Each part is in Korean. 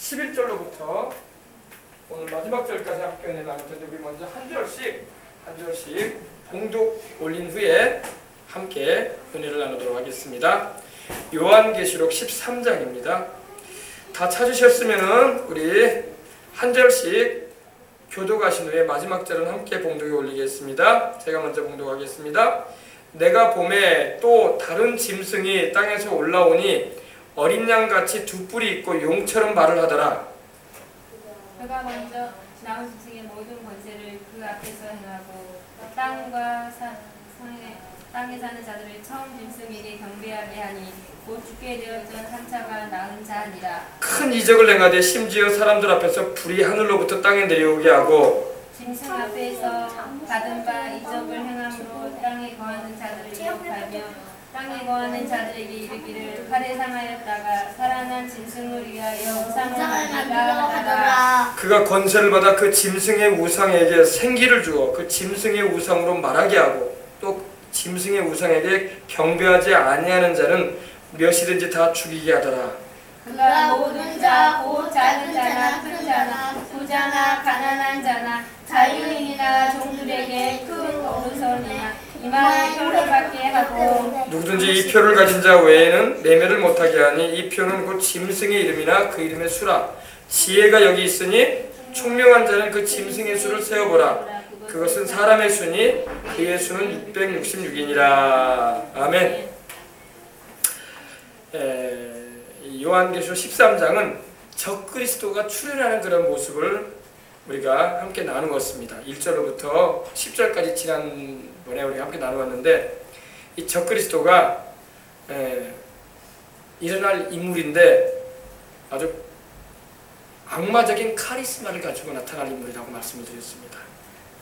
11절로부터 오늘 마지막 절까지 함께 은혜 나눌 텐데, 우리 먼저 한 절씩 봉독 올린 후에 함께 은혜를 나누도록 하겠습니다. 요한계시록 13장입니다. 다 찾으셨으면은 우리 한 절씩 교독하신 후에 마지막 절은 함께 봉독에 올리겠습니다. 제가 먼저 봉독하겠습니다. 내가 봄에 또 다른 짐승이 땅에서 올라오니 어린 양같이 두 뿔이 있고 용처럼 말을 하더라. 그가 먼저 나온 짐승의 모든 권세를 그 앞에서 행하고 땅과 땅에 사는 자들을 처음 짐승에게 경배하게 하니 곧 죽게 되었던 한 차가 낳은 자니라. 큰 이적을 행하되 심지어 사람들 앞에서 불이 하늘로부터 땅에 내려오게 하고 짐승 앞에서 받은 바 이적을 행함으로 땅에 거하는 자들을 기억하며 땅에 거하는 자들에게 이르기를 칼에 상하였다가 살아난 짐승을 위하여 우상을 만들라 하더라. 그가 권세를 받아 그 짐승의 우상에게 생기를 주어 그 짐승의 우상으로 말하게 하고 또 짐승의 우상에게 경배하지 아니하는 자는 몇이든지 다 죽이게 하더라. 그가 모든 자, 곧 작은 자나 큰 자나 부자나 가난한 자나 자유인이나 종들에게 큰 어루선이나 이만한 표를 받게 하고 누구든지 이 표를 가진 자 외에는 매매를 못하게 하니 이 표는 곧 짐승의 이름이나 그 이름의 수라. 지혜가 여기 있으니 총명한 자는 그 짐승의 수를 세어보라. 그것은 사람의 수니 그의 수는 666이니라. 아멘. 요한계시록 13장은 적그리스도가 출현하는 그런 모습을 우리가 함께 나누었습니다. 1절로부터 10절까지 지난번에 우리가 함께 나누었는데, 이 적그리스도가 일어날 인물인데 아주 악마적인 카리스마를 가지고 나타날 인물이라고 말씀을 드렸습니다.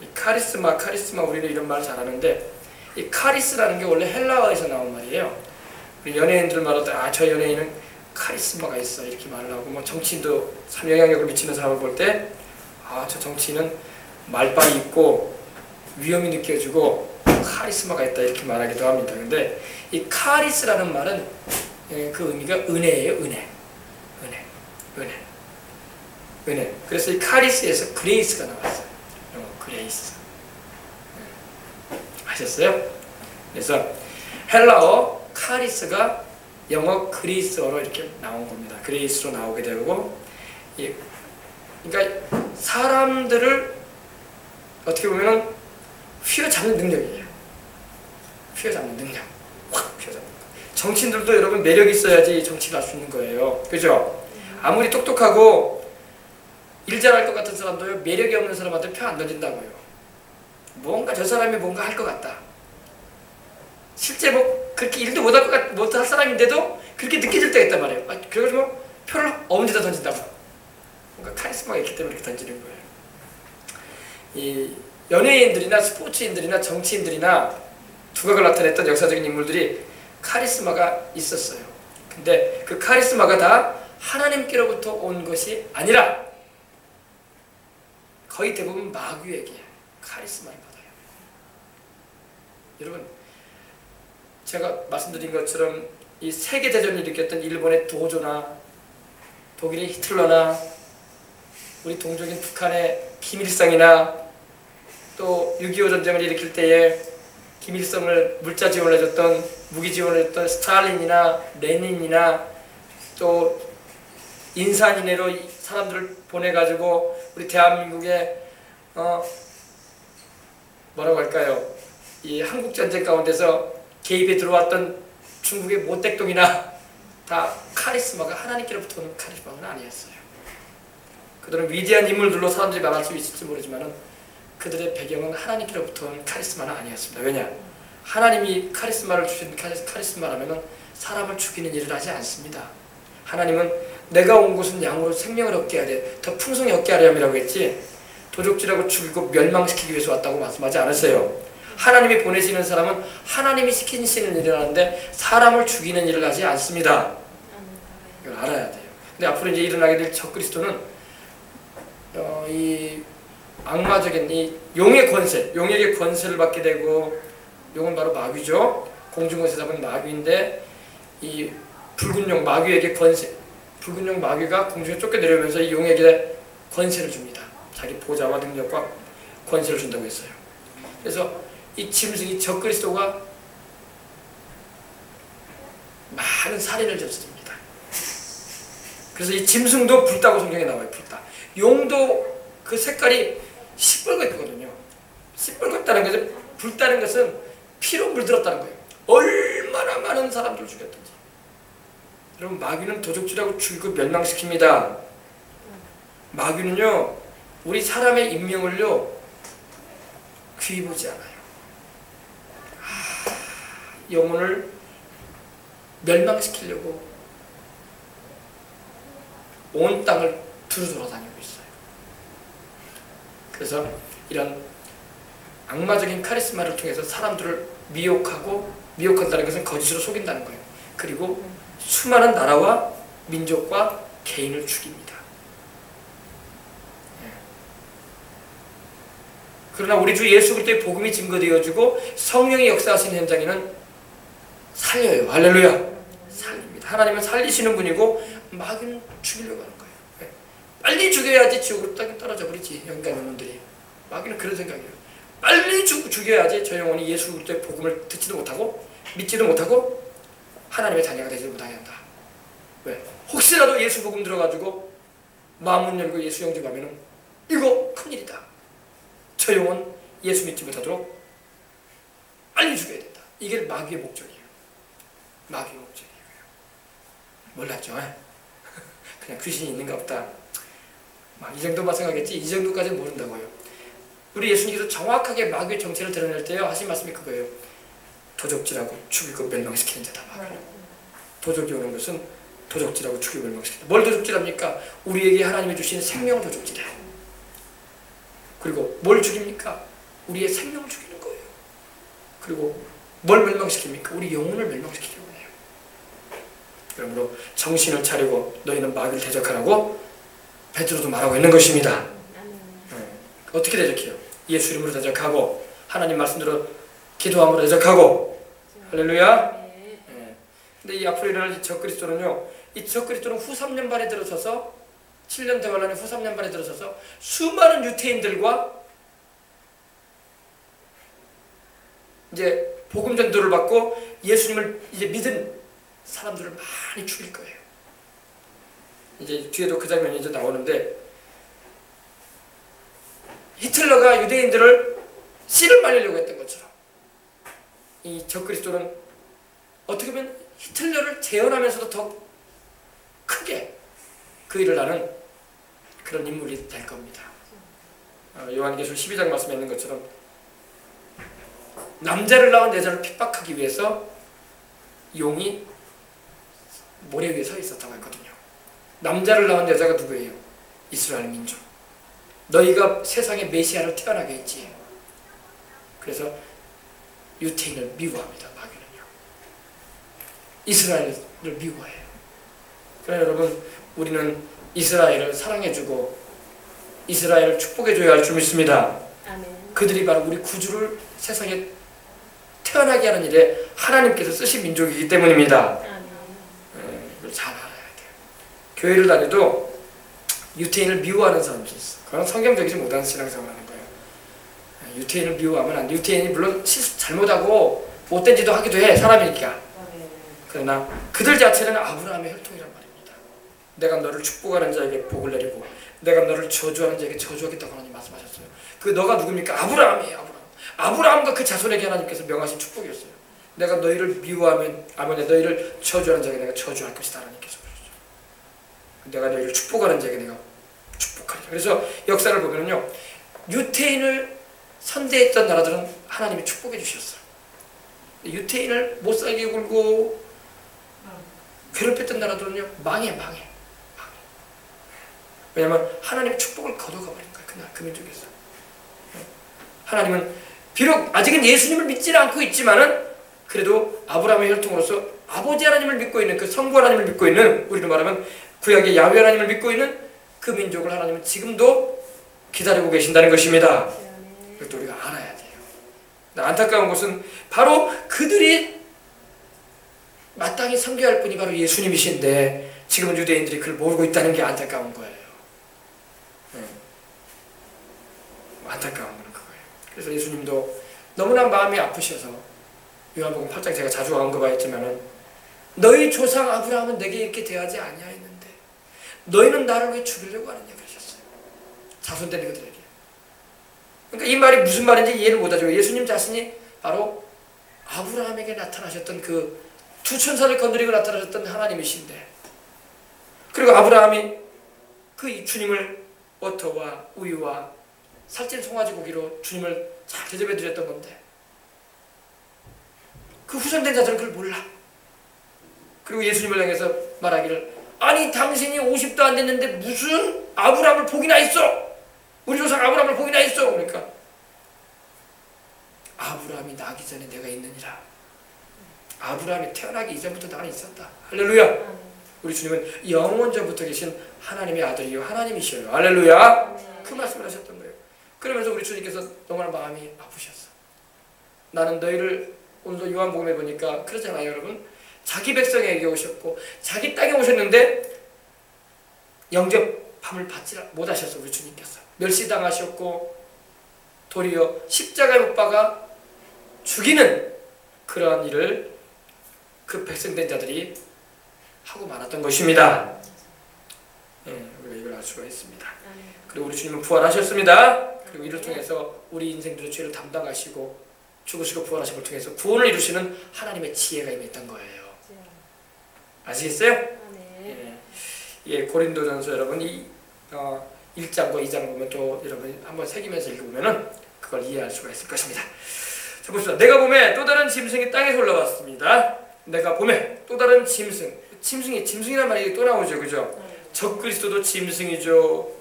이 카리스마 우리는 이런 말을 잘하는데, 이 카리스라는 게 원래 헬라어에서 나온 말이에요. 우리 연예인들 말할 때 저 연예인은 카리스마가 있어 이렇게 말을 하고, 뭐 정치인도 영향력을 미치는 사람을 볼 때 저 정치인은 말빨이 있고 위험이 느껴지고 카리스마가 있다 이렇게 말하기도 합니다. 근데 이 카리스라는 말은 그 의미가 은혜예요. 은혜. 그래서 이 카리스에서 그레이스가 나왔어요. 그레이스. 아셨어요? 그래서 헬라어 카리스가 영어 그리스어로 이렇게 나온 겁니다. 그레이스로 나오게 되고, 그러니까 사람들을 어떻게 보면은 휘어잡는 능력이에요. 휘어잡는 능력. 확 휘어잡는 거. 정치인들도 여러분 매력이 있어야지 정치를 할 수 있는 거예요. 그죠? 아무리 똑똑하고 일 잘할 것 같은 사람도요, 매력이 없는 사람한테 표 안 던진다고요. 뭔가 저 사람이 뭔가 할 것 같다. 실제 뭐 그렇게 일도 못할 사람인데도 그렇게 느껴질 때가 있단 말이에요. 그래가지고 표를 어머니다 던진다고. 뭔가 카리스마가 있기 때문에 이렇게 던지는 거예요. 이 연예인들이나 스포츠인들이나 정치인들이나 두각을 나타냈던 역사적인 인물들이 카리스마가 있었어요. 근데 그 카리스마가 다 하나님께로부터 온 것이 아니라 거의 대부분 마귀에게 카리스마를 받아요. 여러분, 제가 말씀드린 것처럼 이 세계대전을 일으켰던 일본의 도조나 독일의 히틀러나 우리 동족인 북한의 김일성이나 또 6.25 전쟁을 일으킬 때에 김일성을 물자 지원을 해줬던, 무기 지원을 해줬던 스탈린이나 레닌이나 또 인산인해로 사람들을 보내가지고 우리 대한민국에 뭐라고 할까요? 이 한국전쟁 가운데서 개입에 들어왔던 중국의 모택동이나 다 카리스마가 하나님께로부터 오는 카리스마는 아니었어요. 그들은 위대한 인물들로 사람들이 말할 수 있을지 모르지만 그들의 배경은 하나님께로부터 온 카리스마는 아니었습니다. 왜냐? 하나님이 카리스마를 주신 카리스마라면 사람을 죽이는 일을 하지 않습니다. 하나님은 내가 온 곳은 양으로 생명을 얻게 하되 더 풍성히 얻게 하려 함이라고 했지, 도적질하고 죽이고 멸망시키기 위해서 왔다고 말씀하지 않으세요. 하나님이 보내시는 사람은 하나님이 시키시는 일을 하는데 사람을 죽이는 일을 하지 않습니다. 이걸 알아야 돼요. 근데 앞으로 이제 일어나게 될 적그리스도는 이 악마적인 이 용의 권세, 용에게 권세를 받게 되고, 용은 바로 마귀죠. 공중권세 잡은 마귀인데 이 붉은 용 마귀에게 권세, 붉은 용 마귀가 공중에 쫓겨내려오면서 이 용에게 권세를 줍니다. 자기 보좌와 능력과 권세를 준다고 했어요. 그래서 이 짐승이 적그리스도가 많은 살인을 저지릅니다. 그래서 이 짐승도 붉다고 성경에 나와요. 붉다. 용도 그 색깔이 시뻘겋거든요. 시뻘겋다는 것은, 붉다는 것은 피로 물들었다는 거예요. 얼마나 많은 사람들을 죽였던지. 여러분, 마귀는 도적질하고 죽이고 멸망시킵니다. 마귀는요, 우리 사람의 인명을요 귀히 보지 않아요. 영혼을 멸망시키려고 온 땅을 두루 돌아다니고 있어요. 그래서 이런 악마적인 카리스마를 통해서 사람들을 미혹한다는 것은 거짓으로 속인다는 거예요. 그리고 수많은 나라와 민족과 개인을 죽입니다. 그러나 우리 주 예수 그리스도의 복음이 증거되어지고 성령이 역사하시는 현장에는 살려요. 할렐루야. 살립니다. 하나님은 살리시는 분이고 마귀는 죽이려고 하는 거예요. 빨리 죽여야지 지옥으로 떨어져 버리지, 인간 영혼들이. 마귀는 그런 생각이에요. 빨리 죽여야지 저 영혼이 예수 그리스도의 복음을 듣지도 못하고 믿지도 못하고 하나님의 자녀가 되지 못하게 한다. 왜? 혹시라도 예수 복음 들어가지고 마음문 열고 예수 영접하면은 이거 큰일이다. 저 영혼 예수 믿지 못하도록 빨리 죽여야 된다. 이게 마귀의 목적이에요. 마귀의 목적이에요. 몰랐죠? 그냥 귀신이 있는가 보다. 이 정도만 생각했지 이 정도까지는 모른다고요. 우리 예수님께서 정확하게 마귀의 정체를 드러낼 때요 하신 말씀이 그거예요. 도적질하고 죽이고 멸망시키는 자다. 마귀는. 도적이 오는 것은 도적질하고 죽이고 멸망시킨다. 뭘 도적질합니까? 우리에게 하나님이 주신 생명을 도적질해요. 그리고 뭘 죽입니까? 우리의 생명을 죽이는 거예요. 그리고 뭘 멸망시킵니까? 우리 영혼을 멸망시키려고 해요. 그러므로 정신을 차리고 너희는 마귀를 대적하라고 베드로도 말하고 있는 것입니다. 어떻게 대적해요? 예수 이름으로 대적하고 하나님 말씀대로 기도함으로 대적하고. 할렐루야. 근데 이 앞으로 일어날 적그리스도는요, 이 적그리스도는 후 3년반에 들어서서 7년 대환란의 후 3년반에 들어서서 수많은 유태인들과 이제 복음 전도를 받고 예수님을 이제 믿은 사람들을 많이 죽일 거예요. 이제 뒤에도 그 장면이 이제 나오는데, 히틀러가 유대인들을 씨를 말리려고 했던 것처럼 이 적그리스도는 어떻게 보면 히틀러를 재현하면서도 더 크게 그 일을 하는 그런 인물이 될 겁니다. 요한계시록 12장 말씀에 있는 것처럼 남자를 낳은 여자를 핍박하기 위해서 용이 모래 위에 서 있었다고 했거든요. 남자를 낳은 여자가 누구예요? 이스라엘 민족. 너희가 세상에 메시아를 태어나게 했지. 그래서 유태인을 미워합니다. 마귀는요. 이스라엘을 미워해요. 그러나 여러분, 우리는 이스라엘을 사랑해주고 이스라엘을 축복해줘야 할 줄 믿습니다. 아멘. 그들이 바로 우리 구주를 세상에 태어나게 하는 일에 하나님께서 쓰신 민족이기 때문입니다. 이걸 잘 알아야 돼요. 교회를 다녀도 유태인을 미워하는 사람들이 있어. 그건 성경적이지 못한 신앙생활을 하는 거예요. 유태인을 미워하면 안 돼. 유태인이 물론 잘못하고 못된 짓도 하기도 해. 사람이니까. 그러나 그들 자체는 아브라함의 혈통이란 말입니다. 내가 너를 축복하는 자에게 복을 내리고 내가 너를 저주하는 자에게 저주하겠다고 하나님 말씀하셨어요. 그 너가 누굽니까? 아브라함이에요. 아브라함과 그 자손에게 하나님께서 명하신 축복이었어요. 내가 너희를 미워하면 너희를 저주하는 자에게 내가 저주할 것이다. 하나님께서 그러셨죠. 내가 너희를 축복하는 자에게 내가 축복하리라. 그래서 역사를 보면요, 유태인을 선대했던 나라들은 하나님이 축복해 주셨어요. 유태인을 못 살게 굴고 괴롭혔던 나라들은요, 망해. 왜냐하면 하나님의 축복을 거둬가 버린 거예요. 그날 그 민족에서. 하나님은 비록 아직은 예수님을 믿지는 않고 있지만은 그래도 아브라함의 혈통으로서 아버지 하나님을 믿고 있는 그 성부 하나님을 믿고 있는, 우리로 말하면 구약의 야훼 하나님을 믿고 있는 그 민족을 하나님은 지금도 기다리고 계신다는 것입니다. 이것도 우리가 알아야 돼요. 안타까운 것은 바로 그들이 마땅히 섬겨야 할 분이 바로 예수님이신데 지금은 유대인들이 그걸 모르고 있다는 게 안타까운 거예요. 안타까운 건 그거예요. 그래서 예수님도 너무나 마음이 아프셔서 요한복음 8장 제가 자주 언급하였지만은 너희 조상 아브라함은 내게 이렇게 대하지 아니하였는데 너희는 나를 왜 죽이려고 하느냐 그러셨어요. 자손된 이들에게. 그러니까 이 말이 무슨 말인지 이해를 못하죠. 예수님 자신이 바로 아브라함에게 나타나셨던 그 두 천사를 건드리고 나타나셨던 하나님이신데, 그리고 아브라함이 그 주님을 버터와 우유와 살찐 송아지 고기로 주님을 잘 대접해 드렸던 건데 그 후손된 자들은 그걸 몰라. 그리고 예수님을 향해서 말하기를 아니 당신이 50도 안 됐는데 무슨 아브라함을 복이나 했어? 우리 조상 아브라함을 복이나 했어? 그러니까 아브라함이 나기 전에 내가 있느니라. 아브라함이 태어나기 이전부터 나는 있었다. 할렐루야. 우리 주님은 영원전부터 계신 하나님의 아들이요 하나님이시여요. 할렐루야. 그 말씀을 하셨던 거예요. 그러면서 우리 주님께서 너무나 마음이 아프셨어. 나는 너희를 오늘도 요한복음에 보니까 그러잖아요 여러분. 자기 백성에게 오셨고 자기 땅에 오셨는데 영접함을 받지 못하셨어. 우리 주님께서 멸시당하셨고 도리어 십자가에 못 박아 죽이는 그러한 일을 그 백성된 자들이 하고 말았던 것입니다. 우리가 이걸 알 수가 있습니다. 그리고 우리 주님은 부활하셨습니다. 그리고 이를 통해서 우리 인생들의 죄를 담당하시고 죽으시고 부활하심을 통해서 구원을 이루시는 하나님의 지혜가 임했던 거예요. 아시겠어요? 고린도전서 여러분 이 1장과 2장 보면 또 여러분 한번 새기면서 읽어보면은 그걸 이해할 수가 있을 것입니다. 자 봅시다. 내가 봄에 또 다른 짐승이 땅에서 올라왔습니다. 내가 봄에 또 다른 짐승이란 말이 또 나오죠, 그죠? 적그리스도도 짐승이죠,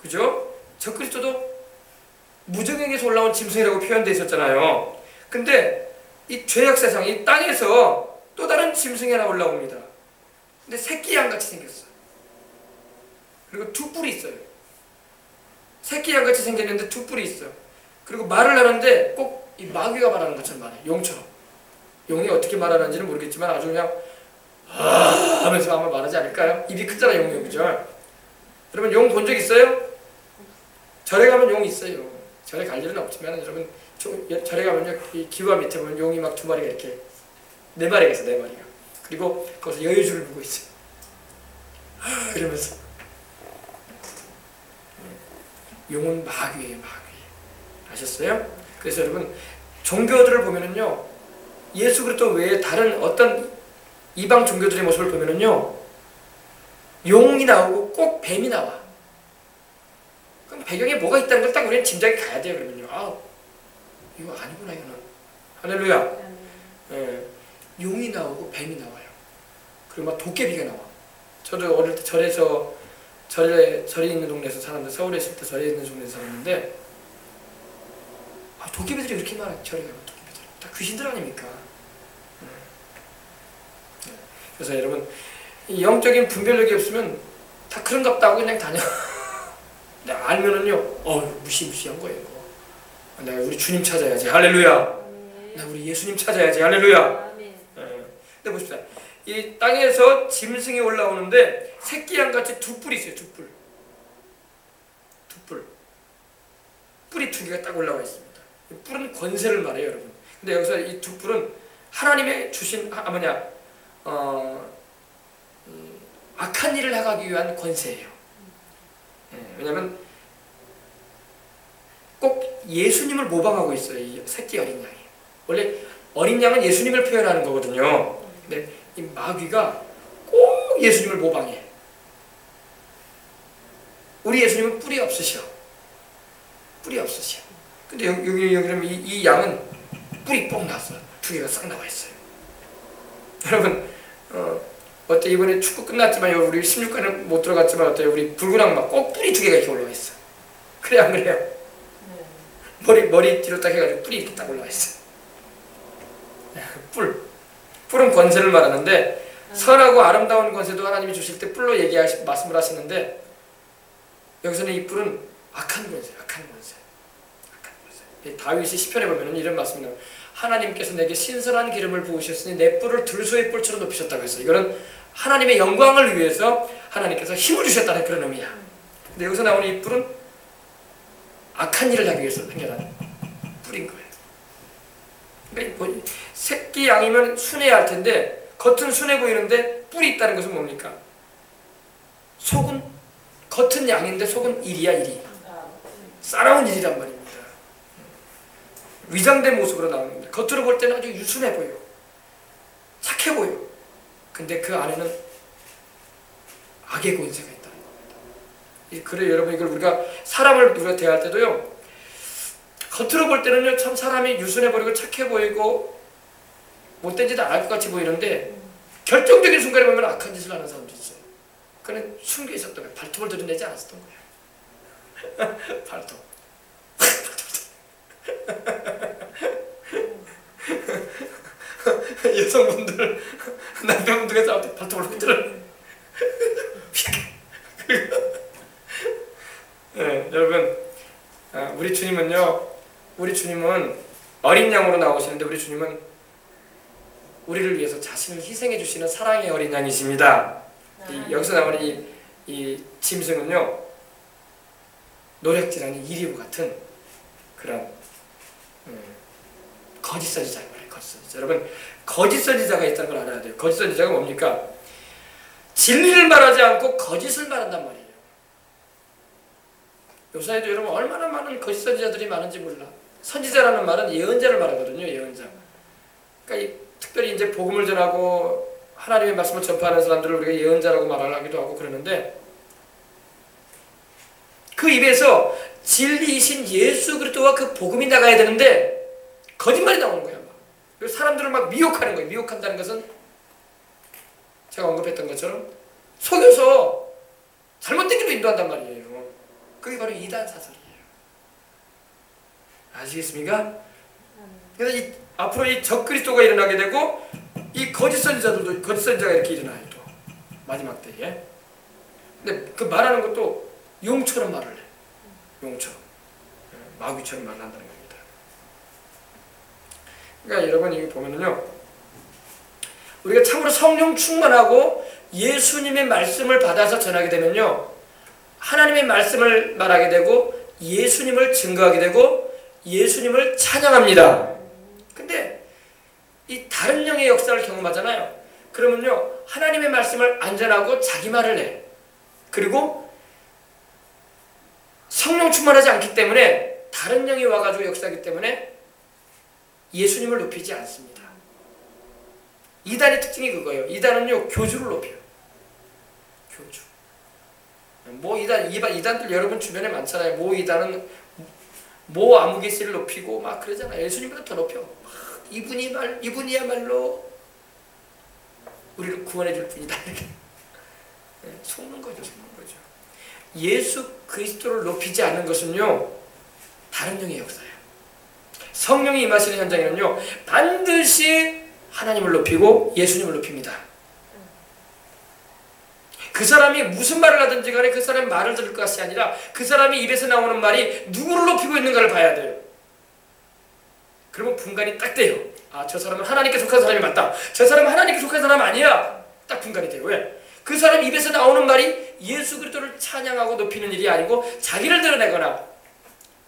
그죠? 적그리스도도 무정에게서 올라온 짐승이라고 표현되어 있었잖아요. 근데 이 죄악 세상, 이 땅에서 또 다른 짐승이 하나 올라옵니다. 근데 새끼 양같이 생겼어. 그리고 두 뿔이 있어요. 새끼 양같이 생겼는데 두 뿔이 있어요. 그리고 말을 하는데 꼭 이 마귀가 말하는 것처럼 말해요. 용처럼. 용이 어떻게 말하는지는 모르겠지만 아주 그냥 하면서 아마 말하지 않을까요? 입이 크잖아요, 용이. 그죠? 여러분 용 본 적 있어요? 절에 가면 용이 있어요. 절에 갈 일은 없지만 여러분 절에 가면요 이 기와 밑에 보면 용이 막 두 마리가 이렇게 네 마리가 있어. 네 마리가. 그리고 거기서 여유주를 보고 있어요. 그러면서 용은 마귀예요, 마귀. 아셨어요? 그래서 여러분 종교들을 보면은요 예수 그리스도 외에 다른 어떤 이방 종교들의 모습을 보면은요 용이 나오고 꼭 뱀이 나와. 그럼 배경에 뭐가 있다는 걸 딱 우리는 짐작이 가야 돼요. 그러면요 이거 아니구나 이거는. 할렐루야. 용이 나오고 뱀이 나와요. 그리고 막 도깨비가 나와. 저도 어릴 때 절에 있는 동네에서 살았는데, 서울에 있을 때 절에 있는 동네에서 살았는데 도깨비들이 이렇게 많아요. 절에 가면 도깨비들 다 귀신들 아닙니까? 그래서 여러분 이 영적인 분별력이 없으면 다 그런갑다 하고 그냥 다녀. 근데 알면은요 무시무시한 거예요. 내가 우리 주님 찾아야지. 할렐루야. 나 우리 예수님 찾아야지. 할렐루야. 근데 보십시다. 이 땅에서 짐승이 올라오는데 새끼 양같이 두 뿔이 있어요. 두 뿔. 뿔이 두 개가 딱 올라와 있습니다. 뿔은 권세를 말해요, 여러분. 근데 여기서 이 두 뿔은 하나님의 주신 악한 일을 하기 위한 권세예요. 왜냐하면 꼭 예수님을 모방하고 있어요. 이 새끼 어린 양이. 원래 어린 양은 예수님을 표현하는 거거든요. 근데 이 마귀가 꼭 예수님을 모방해. 우리 예수님은 뿔이 없으셔. 뿔이 없으셔. 근데 여기 이 양은 뿔이 뻥 났어. 두 개가 싹 나와 있어요. 여러분 어때 이번에 축구 끝났지만 우리 16강은 못 들어갔지만 어때요? 우리 붉은 악마 꼭 뿔이 두 개가 이렇게 올라와 있어. 그래 안 그래요? 머리 뒤로 딱 해가지고 뿔이 이렇게 딱 올라와 있어. 뿔은 권세를 말하는데 선하고 아름다운 권세도 하나님이 주실 때 뿔로 말씀을 하시는데 여기서는 이 뿔은 악한 권세. 다윗이 시편에 보면 이런 말씀이 나와요. 하나님께서 내게 신선한 기름을 부으셨으니 내 뿔을 들소의 뿔처럼 높이셨다고 했어요. 이거는 하나님의 영광을 위해서 하나님께서 힘을 주셨다는 그런 의미야. 근데 여기서 나오는 이 뿔은 악한 일을 하기 위해서 생겨난 뿔인 거예요. 그러니까 뭐 새끼 양이면 순해야 할 텐데 겉은 순해 보이는데 뿔이 있다는 것은 뭡니까? 속은 겉은 양인데 속은 일이야, 일이. 싸나운 일이란 말입니다. 위장된 모습으로 나오는 겁니다. 겉으로 볼 때는 아주 유순해 보여. 착해 보여. 근데 그 안에는 악의 권세가 있다는 겁니다. 그래요, 여러분. 이걸 우리가 사람을 우리가 대할 때도요, 겉으로 볼 때는요, 참 사람이 유순해 보이고 착해 보이고 못된 짓 안 할 것 같이 보이는데 결정적인 순간에 보면 악한 짓을 하는 사람도 있어요. 그는 숨겨 있었던 거예요. 발톱을 드러내지 않았던 거예요. 발톱. 여성분들, 남편분들과 싸울 때 발톱을 흔들어. 네, 여러분, 우리 주님은 어린 양으로 나오시는데 우리 주님은 우리를 위해서 자신을 희생해 주시는 사랑의 어린 양이십니다. 여기서 나오는 이 짐승은요, 노략질하는 이리고 같은 그런 거짓 선지자인 거예요. 거짓 선지자. 여러분, 거짓 선지자가 있다는 걸 알아야 돼요. 거짓 선지자가 뭡니까? 진리를 말하지 않고 거짓을 말한단 말이에요. 요사이도 여러분 얼마나 많은 거짓 선지자들이 많은지 몰라. 선지자라는 말은 예언자를 말하거든요. 예언자. 그러니까 특별히 이제 복음을 전하고 하나님의 말씀을 전파하는 사람들을 우리가 예언자라고 말하기도 하고 그러는데, 그 입에서 진리이신 예수 그리스도와 그 복음이 나가야 되는데 거짓말이 나오는 거야. 막. 사람들을 막 미혹하는 거예요. 미혹한다는 것은 제가 언급했던 것처럼 속여서 잘못된 길로 인도한단 말이에요. 그게 바로 이단 사설이에요. 아시겠습니까? 그래서 앞으로 이 적그리스도가 일어나게 되고 이 거짓 선지자들도, 거짓 선지자가 이렇게 일어나요. 또 마지막 때에. 근데 그 말하는 것도 용처럼 말을 해. 용처럼. 마귀처럼 말을 한다는 겁니다. 그러니까 여러분, 여기 보면은요, 우리가 참으로 성령 충만하고 예수님의 말씀을 받아서 전하게 되면요, 하나님의 말씀을 말하게 되고 예수님을 증거하게 되고 예수님을 찬양합니다. 근데 이 다른 영의 역사를 경험하잖아요. 그러면요, 하나님의 말씀을 안 전하고 자기 말을 해. 그리고 성령 충만하지 않기 때문에 다른 영이 와가지고 역사하기 때문에 예수님을 높이지 않습니다. 이단의 특징이 그거예요. 이단은요, 교주를 높여요. 교주. 뭐 이단들 여러분 주변에 많잖아요. 뭐 이단은 뭐 아무개씨를 높이고 막 그러잖아요. 예수님보다 더 높여. 이분이야말로 우리를 구원해 줄 분이다. 이렇게. 속는 거죠, 속는 거죠. 예수 그리스도를 높이지 않는 것은요, 다른 영의 역사예요. 성령이 임하시는 현장에는요, 반드시 하나님을 높이고 예수님을 높입니다. 그 사람이 무슨 말을 하든지 간에 그 사람의 말을 들을 것이 아니라 그 사람이 입에서 나오는 말이 누구를 높이고 있는가를 봐야 돼요. 그러면 분간이 딱 돼요. 아, 저 사람은 하나님께 속한 사람이 맞다. 저 사람은 하나님께 속한 사람 아니야. 딱 분간이 돼요. 왜? 그 사람 입에서 나오는 말이 예수 그리스도를 찬양하고 높이는 일이 아니고 자기를 드러내거나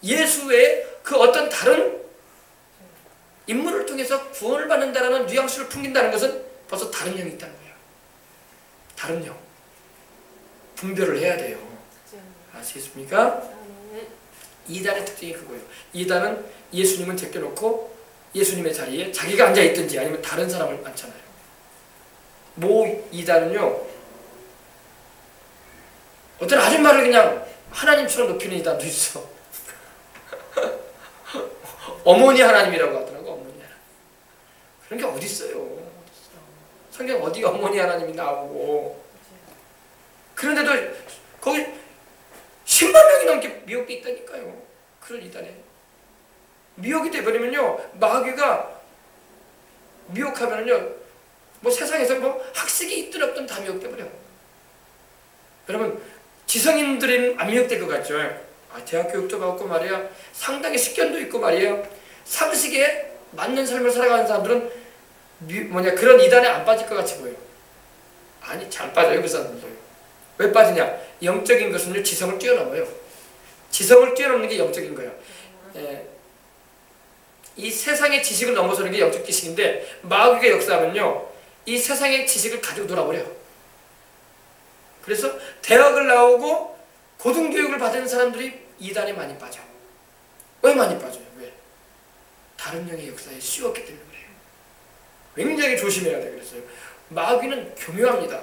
예수의 그 어떤 다른 인물을 통해서 구원을 받는다는 뉘앙스를 풍긴다는 것은 벌써 다른 영이 있다는 거예요. 다른 영. 분별을 해야 돼요. 아시겠습니까? 이단의 특징이 그거예요. 이단은 예수님은 제껴놓고 예수님의 자리에 자기가 앉아있든지 아니면 다른 사람을 앉잖아요. 모 이단은요, 어떤 아줌마를 그냥 하나님처럼 높이는 이단도 있어. 어머니 하나님이라고 하더라고. 어머니 하나님. 그런 게 어디 있어요? 성경 어디 어머니 하나님이 나오고. 그런데도 거기 10만 명이 넘게 미혹돼 있다니까요. 그런 이단에. 미혹이 돼버리면요, 마귀가 미혹하면요, 뭐 세상에서 뭐 학식이 있든 없든 다 미혹돼버려. 여러분, 지성인들은 안 미혹될 것 같죠? 대학 교육도 받고 말이야, 상당히 식견도 있고 말이에요, 상식에 맞는 삶을 살아가는 사람들은 그런 이단에 안 빠질 것 같이 보여요. 아니, 잘 빠져요, 그 사람들도. 왜 빠지냐? 영적인 것은요, 지성을 뛰어넘어요. 지성을 뛰어넘는 게 영적인 거예요. 예. 이 세상의 지식을 넘어서는 게 영적 지식인데, 마귀가 역사하면요, 이 세상의 지식을 가지고 놀아버려요. 그래서 대학을 나오고 고등교육을 받은 사람들이 이단에 많이 빠져. 왜 많이 빠져요? 왜? 다른 영의 역사에 씌웠기 때문에 그래요. 굉장히 조심해야 돼요. 그래서요. 마귀는 교묘합니다.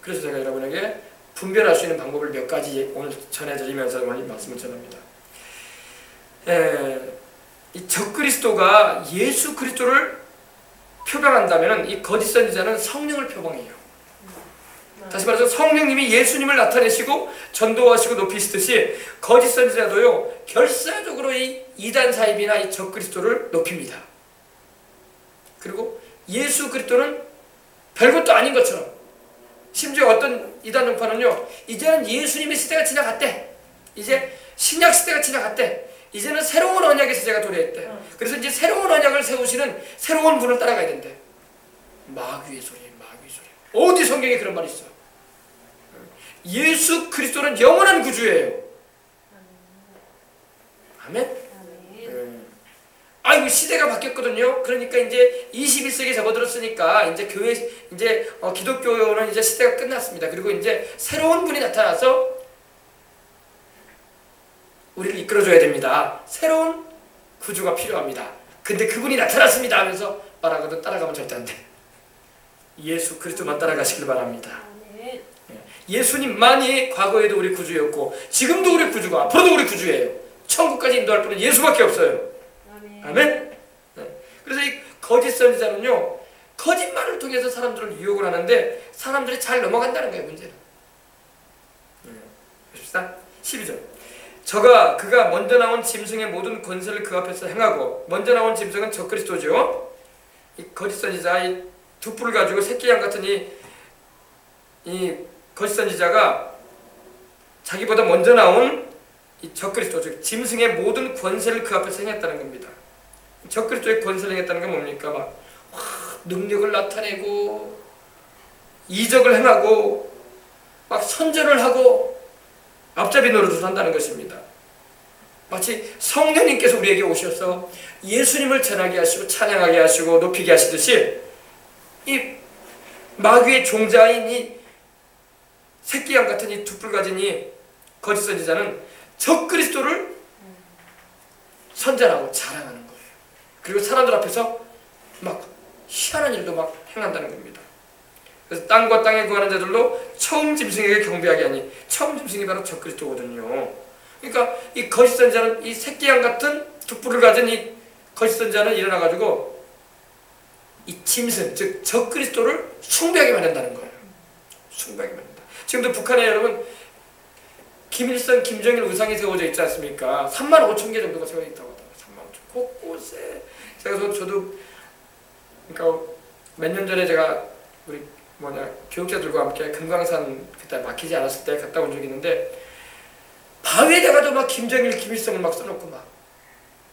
그래서 제가 여러분에게 분별할 수 있는 방법을 몇 가지 오늘 전해드리면서 오늘 말씀을 전합니다. 이 적그리스도가 예수 그리스도를 표방한다면 이 거짓 선지자는 성령을 표방해요. 다시 말해서 성령님이 예수님을 나타내시고 전도하시고 높이시듯이 거짓 선지자도요 결사적으로 이 이단 사입이나 이 적그리스도를 높입니다. 그리고 예수 그리스도는 별것도 아닌 것처럼, 심지어 어떤 이단 종파는요 이제는 예수님의 시대가 지나갔대, 이제 신약 시대가 지나갔대, 이제는 새로운 언약의 시대가 도래했대. 그래서 이제 새로운 언약을 세우시는 새로운 분을 따라가야 된대. 마귀의 소리예요, 마귀의 소리. 어디 성경에 그런 말이 있어? 예수 그리스도는 영원한 구주예요. 아멘? 아이고, 시대가 바뀌었거든요. 그러니까 이제 21세기 접어들었으니까 이제 교회, 이제 기독교는 이제 시대가 끝났습니다. 그리고 이제 새로운 분이 나타나서 우리를 이끌어줘야 됩니다. 새로운 구주가 필요합니다. 근데 그분이 나타났습니다 하면서 말하거든. 따라가면 절대 안 돼. 예수 그리스도만 따라가시길 바랍니다. 예수님만이 과거에도 우리 구주였고 지금도 우리 구주고 앞으로도 우리 구주예요. 천국까지 인도할 분은 예수밖에 없어요. 아멘? 그래서 이 거짓 선지자는요 거짓말을 통해서 사람들을 유혹을 하는데 사람들이 잘 넘어간다는 거예요. 문제는. 보십시다. 12절. 그가 먼저 나온 짐승의 모든 권세를 그 앞에서 행하고, 먼저 나온 짐승은 적그리스도죠. 이 거짓 선지자, 이 두 뿔을 가지고 새끼 양 같은 이 거짓 선지자가 자기보다 먼저 나온 이 적그리스도, 즉 짐승의 모든 권세를 그 앞에서 행했다는 겁니다. 적그리스도의 권세를 행했다는 건 뭡니까? 막 능력을 나타내고 이적을 행하고 막 선전을 하고 앞잡이 노릇을 한다는 것입니다. 마치 성령님께서 우리에게 오셔서 예수님을 전하게 하시고 찬양하게 하시고 높이게 하시듯이 이 마귀의 종자인 이 새끼양 같은 이 두 뿔 가진 이 거짓 선지자는 적그리스도를 선전하고 자랑하는 거예요. 그리고 사람들 앞에서 막 희한한 일도 막 행한다는 겁니다. 그래서 땅과 땅에 구하는 자들로 처음 짐승에게 경배하게 하니, 처음 짐승이 바로 적그리스도거든요. 그러니까 이 거짓 선지자는, 이 새끼양 같은 두 뿔을 가진 이 거짓 선지자는 일어나가지고 이 짐승, 즉 적그리스도를 숭배하게 만든다는 거예요. 숭배하게 만든다. 지금도 북한에 여러분 김일성, 김정일 우상이 세워져 있지 않습니까? 35,000개 정도가 세워져 있다고 하더라고요. 35,000. 곳곳에. 저도 그러니까 몇 년 전에 제가 우리 교육자들과 함께 금강산 그때 막히지 않았을 때 갔다 온 적이 있는데, 바위에다가도 막 김정일, 김일성을 막 써놓고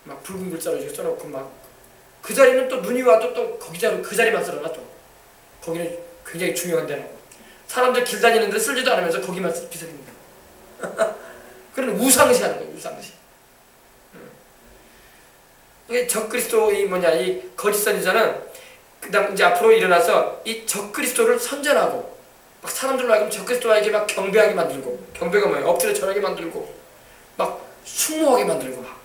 막 붉은 글자로 이렇게 써놓고 막 그 자리는 또 눈이 와도 또 그 자리만 쓸어놔. 또 거기는 굉장히 중요한 데라고. 사람들 길 다니는데 쓸지도 않으면서 거기만 비석입니다. 그런 우상시하는 거예요. 우상시. 이게 적그리스도 이 거짓 선지자는 그다음 이제 앞으로 일어나서 이 적그리스도를 선전하고 막 사람들로 하여금 적그리스도에게 막 경배하게 만들고, 경배가 뭐예요? 엎드려 절하게 만들고 막 숭모하게 만들고, 막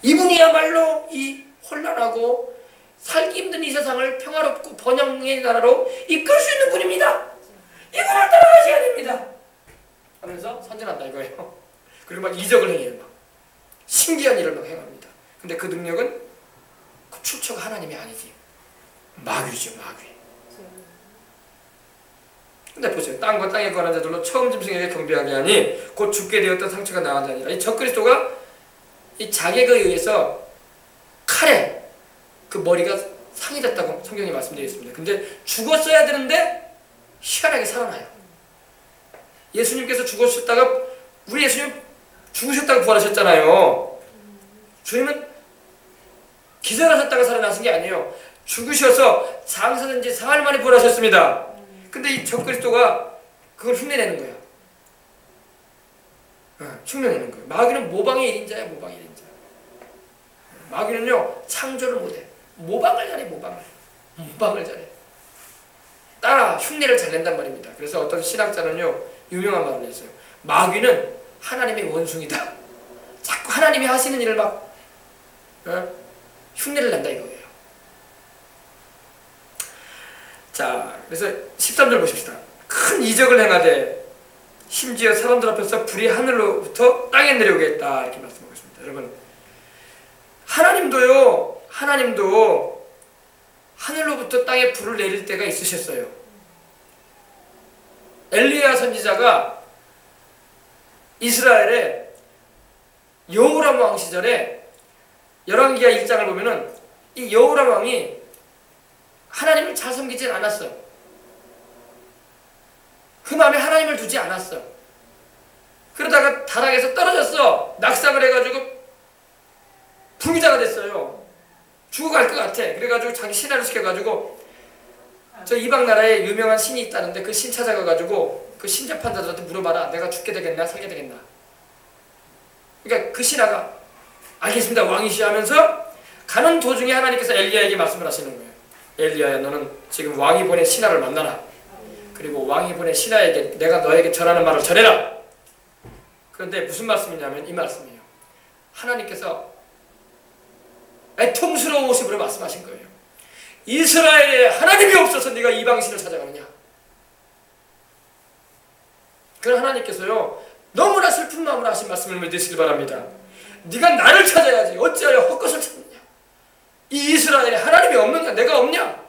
이분이야말로 이 혼란하고 살기 힘든 이 세상을 평화롭고 번영의 나라로 이끌 수 있는 분입니다. 이분을 따라가셔야 됩니다 하면서 선전한다 이거예요. 그리고 막 이적을 행해요. 막 신기한 일을 막 행합니다. 근데 그 능력은 그 출처가 하나님이 아니지, 마귀죠, 마귀. 근데 보세요. 땅과 땅에 관한 자들로 처음 짐승에게 경배하게 하니 곧 죽게 되었던 상처가 나은 자니라. 이 적그리스도가 이 자객에 의해서 칼에 그 머리가 상이 됐다고 성경이 말씀되어 있습니다. 근데 죽었어야 되는데 희한하게 살아나요. 예수님께서 죽으셨다가, 우리 예수님 죽으셨다가 부활하셨잖아요. 주님은 기절하셨다가 살아나신 게 아니에요. 죽으셔서 장사된 지 사흘 만에 부활하셨습니다. 근데 이 적그리스도가 그걸 흉내내는 거야. 흉내내는 거예요. 마귀는 모방의 일인자야, 모방의 일인자. 마귀는요, 창조를 못해. 모방을 잘해, 모방을 잘해. 따라 흉내를 잘 낸단 말입니다. 그래서 어떤 신학자는요, 유명한 말을 했어요. 마귀는 하나님의 원숭이다. 자꾸 하나님이 하시는 일을 막 흉내를 낸다 이거예요. 자, 그래서 13절 보십시다. 큰 이적을 행하되 심지어 사람들 앞에서 불이 하늘로부터 땅에 내려오겠다 이렇게 말씀하고 있습니다. 여러분, 하나님도 하늘로부터 땅에 불을 내릴 때가 있으셨어요. 엘리야 선지자가 이스라엘의 여호람 왕 시절에 열왕기하 1장을 보면은 이 여호람 왕이 하나님을 잘 섬기진 않았어. 그 마음에 하나님을 두지 않았어. 그러다가 다락에서 떨어졌어. 낙상을 해가지고 불기자가 됐어요. 죽어갈 것 같아. 그래가지고 자기 신하를 시켜가지고 저 이방 나라에 유명한 신이 있다는데 그 신 찾아가가지고 그 신 재판자들한테 물어봐라. 내가 죽게 되겠나 살게 되겠나. 그러니까 그 신하가 알겠습니다 왕이시 하면서 가는 도중에 하나님께서 엘리야에게 말씀을 하시는 거예요. 엘리야야, 너는 지금 왕이 보낸 신하를 만나라. 그리고 왕이 보낸 신하에게 내가 너에게 전하는 말을 전해라. 그런데 무슨 말씀이냐면 이 말씀이에요. 하나님께서 애통스러우심으로 말씀하신 거예요. 이스라엘에 하나님이 없어서 네가 이방신을 찾아가느냐. 그런 하나님께서요, 너무나 슬픈 마음으로 하신 말씀을 믿으시기 바랍니다. 네가 나를 찾아야지 어찌하여 헛것을 찾느냐. 이 이스라엘에 하나님이 없느냐, 내가 없냐.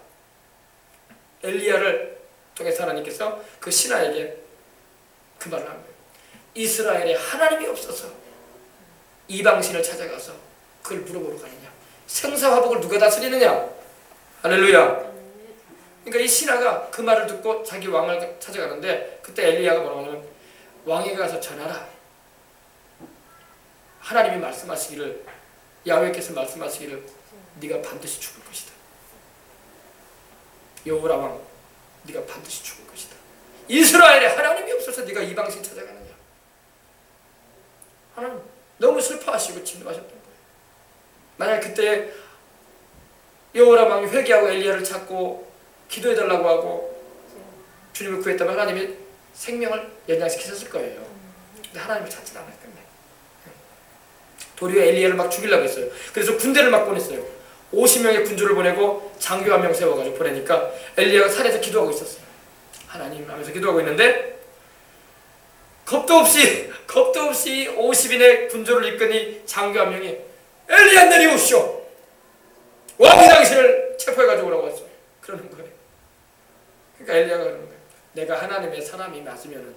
엘리야를 통해서 하나님께서 그 신하에게 그 말을 한 거예요. 이스라엘에 하나님이 없어서 이방신을 찾아가서 그걸 물어보러 가느냐. 생사화복을 누가 다스리느냐. 할렐루야. 그러니까 이 신하가 그 말을 듣고 자기 왕을 찾아가는데 그때 엘리야가 뭐라고 하냐면 왕에게 가서 전하라. 하나님이 말씀하시기를, 야훼께서 말씀하시기를 네가 반드시 죽을 것이다. 여호라 왕, 네가 반드시 죽을 것이다. 이스라엘에 하나님이 없어서 네가 이방신 찾아가느냐. 하나님 너무 슬퍼하시고 진노하셨던 거예요. 만약 그때 여호라 왕이 회개하고 엘리야를 찾고 기도해달라고 하고 주님을 구했다면 하나님이 생명을 연장시키셨을 거예요. 근데 하나님을 찾지 않았겠네. 도리어 엘리야를 막 죽이려고 했어요. 그래서 군대를 막 보냈어요. 50명의 군주를 보내고 장교 1명 세워가지고 보내니까 엘리야가 산에서 기도하고 있었어요. 하나님 하면서 기도하고 있는데 겁도 없이 50인의 군주를 이끄니 장교 1명이 엘리야 내려오시오. 왕이 당신을 체포해가지고 오라고 했어요. 그러는 거예요. 그러니까 엘리야가 그러는 거예요. 내가 하나님의 사람이 맞으면은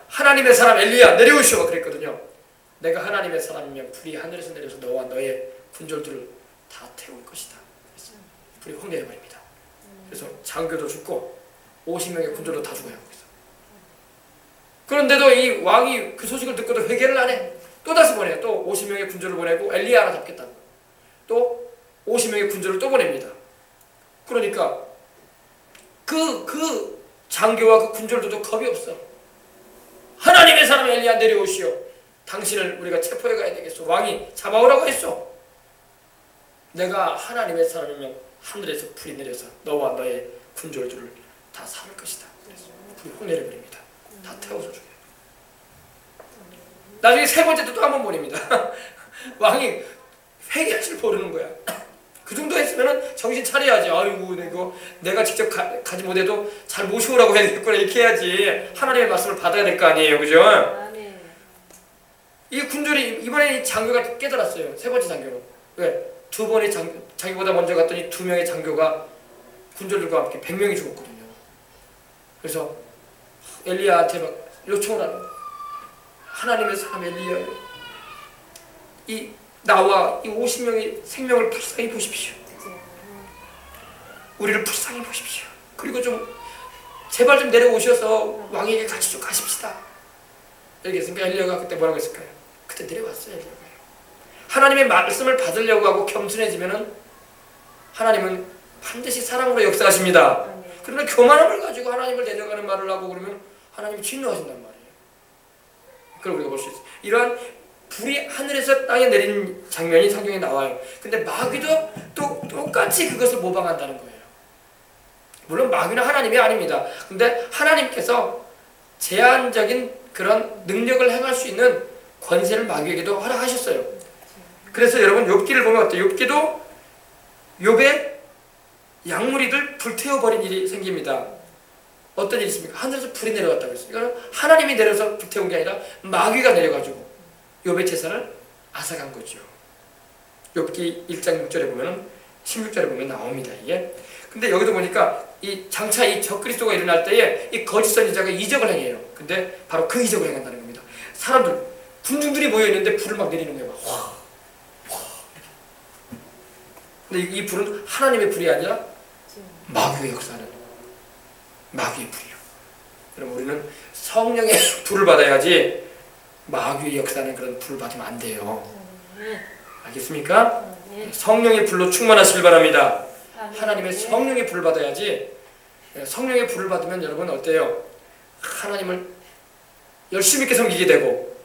하나님의 사람 엘리야 내려오시오 그랬거든요. 내가 하나님의 사람이면 불이 하늘에서 내려서 너와 너의 군졸들을 다 태울 것이다. 불이 확 내려버립니다. 그래서 장교도 죽고 50명의 군졸도 다 죽어요. 그런데도 이 왕이 그 소식을 듣고도 회개를 안 해. 또 다시 보내요. 또 50명의 군졸을 보내고 엘리야 하나 잡겠다고. 또 50명의 군졸을 또 보냅니다. 그러니까 그 장교와 그 군졸들도 겁이 없어. 하나님의 사람 엘리야 내려오시오. 당신을 우리가 체포해 가야 되겠소. 왕이 잡아오라고 했소. 내가 하나님의 사람이면 하늘에서 불이 내려서 너와 너의 군졸들을 다 살을 것이다. 그래서 불이 확 내려버립니다. 다 태워서 죽여요. 나중에 세 번째 또 한 번 보냅니다. 왕이 회개하실 모르는 거야. 그 정도 했으면 정신 차려야지. 아이고 내가 직접 가지 못해도 잘 모셔오라고 해야 되겠구나. 이렇게 해야지. 하나님의 말씀을 받아야 될 거 아니에요. 그죠? 이 군졸이 이번에 장교가 깨달았어요. 세 번째 장교는. 왜? 두 번의 자기보다 먼저 갔더니 2명의 장교가 군졸들과 함께 100명이 죽었거든요. 그래서 엘리야한테 막 요청을 하는 거예요. 하나님의 사람 엘리야요. 나와 이 50명의 생명을 불쌍히 보십시오. 우리를 불쌍히 보십시오. 그리고 좀 제발 좀 내려오셔서 왕에게 같이 좀 가십시다. 알겠습니까? 엘리야가 그때 뭐라고 했을까요? 그때 내려왔어요. 엘리야가. 하나님의 말씀을 받으려고 하고 겸손해지면은 하나님은 반드시 사랑으로 역사하십니다. 그러나 교만함을 가지고 하나님을 대적하는 말을 하고 그러면 하나님이 진노하신단 말이에요. 그걸 우리가 볼 수 있어요. 이러한 불이 하늘에서 땅에 내리는 장면이 성경에 나와요. 근데 마귀도 또 똑같이 그것을 모방한다는 거예요. 물론 마귀는 하나님이 아닙니다. 근데 하나님께서 제한적인 그런 능력을 행할 수 있는 권세를 마귀에게도 허락하셨어요. 그래서 여러분 욥기를 보면 어때요? 욥기도 욥의 약물이들 불태워버린 일이 생깁니다. 어떤 일이 있습니까? 하늘에서 불이 내려왔다고 했어요. 그러니까 하나님이 내려서 불태운 게 아니라 마귀가 내려가지고 욥의 재산을 앗아간 거죠. 욥기 1장 6절에 보면 16절에 보면 나옵니다. 이게. 근데 여기도 보니까 이 장차 이 적그리스도가 일어날 때에 이 거짓 선지자가 이적을 행해요. 근데 바로 그 이적을 행한다는 겁니다. 사람들 군중들이 모여 있는데 불을 막 내리는 거예요. 막 와. 근데 이 불은 하나님의 불이 아니라 마귀의 역사는 마귀의 불이요. 그럼 우리는 성령의 불을 받아야지 마귀의 역사는 그런 불을 받으면 안 돼요. 알겠습니까? 성령의 불로 충만하시길 바랍니다. 하나님의 성령의 불을 받아야지. 성령의 불을 받으면 여러분 어때요? 하나님을 열심히 있게 섬기게 되고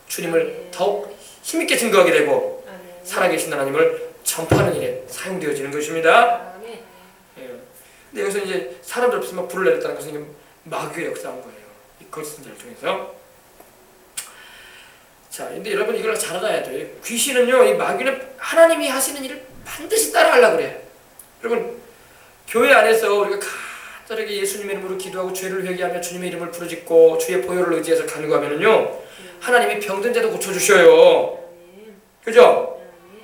주님을 더욱 힘있게 증거하게 되고 살아계신 하나님을 전파하는 일에 사용되어지는 것입니다. 근데 여기서 이제 사람들 없이 막 불을 내렸다는 것은 마귀의 역사한 거예요. 이 거짓 선지자를 통해서. 자, 근데 여러분 이걸 잘 알아야 돼요. 귀신은요, 이 마귀는 하나님이 하시는 일을 반드시 따라하려고 그래요. 여러분, 교회 안에서 우리가 간절하게 예수님의 이름으로 기도하고 죄를 회개하며 주님의 이름을 부르짖고 주의 보혈을 의지해서 간구하면은요, 하나님이 병든 자도 고쳐주셔요. 그죠?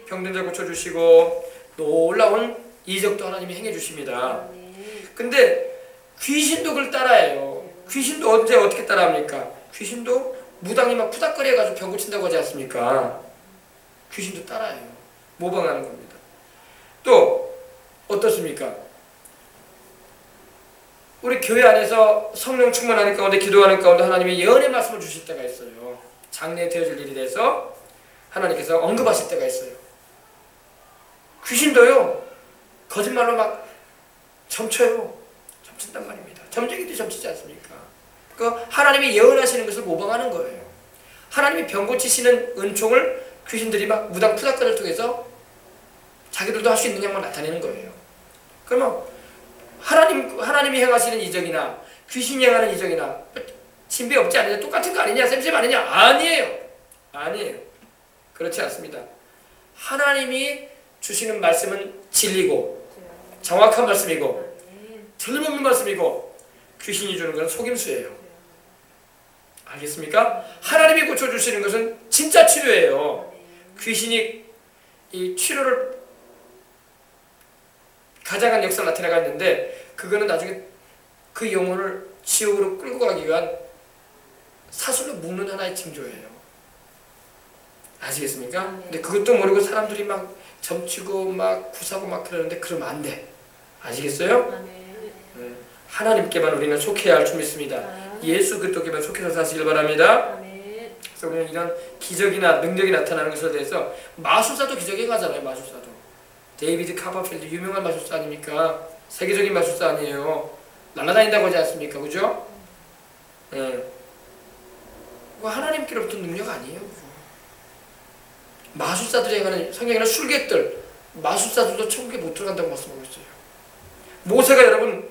병든 자 고쳐주시고 놀라운 이적도 하나님이 행해주십니다. 근데 귀신도 그걸 따라해요. 귀신도 언제 어떻게 따라합니까? 귀신도 무당이 막 푸닥거려가지고 병 고친다고 하지 않습니까? 귀신도 따라해요. 모방하는 겁니다. 또 어떻습니까? 우리 교회 안에서 성령 충만하는 가운데 기도하는 가운데 하나님이 예언의 말씀을 주실 때가 있어요. 장래에 되어질 일에 대해서 하나님께서 언급하실 때가 있어요. 귀신도요, 거짓말로 막 점쳐요. 점친단 말입니다. 점쟁이도 점치지 않습니까? 그러니까 하나님이 예언하시는 것을 모방하는 거예요. 하나님이 병 고치시는 은총을 귀신들이 막 무당 푸닥거리를 통해서 자기들도 할 수 있는 양만 나타내는 거예요. 그러면 하나님이 행하시는 이적이나 귀신이 행하는 이적이나 진배 없지 않느냐, 똑같은 거 아니냐, 쌤쌤 아니냐? 아니에요. 아니에요. 그렇지 않습니다. 하나님이 주시는 말씀은 진리고 정확한 말씀이고 틀림없는 말씀이고 귀신이 주는 것은 속임수예요. 알겠습니까? 하나님이 고쳐주시는 것은 진짜 치료예요. 귀신이 이 치료를 가장한 역사를 나타내갔는데 그거는 나중에 그 영혼을 지옥으로 끌고 가기 위한 사슬로 묶는 하나의 징조예요. 아시겠습니까? 근데 그것도 모르고 사람들이 막 점치고 막 구사고 막 그러는데 그러면 안 돼. 아시겠어요? 하나님께만 우리는 속해야 할 줄 믿습니다. 예수 그리스도께만 속해서 사시길 바랍니다. 그래서 우리는 이런 기적이나 능력이 나타나는 것에 대해서 마술사도 기적이 행하잖아요. 마술사도. 데이비드 카퍼필드 유명한 마술사 아닙니까? 세계적인 마술사 아니에요. 날아다닌다고 하지 않습니까? 그죠? 그거 하나님께로부터 능력 아니에요. 그거. 마술사들이 행하는 성경에는 술객들, 마술사들도 천국에 못 들어간다고 말씀하고 있어요. 모세가 여러분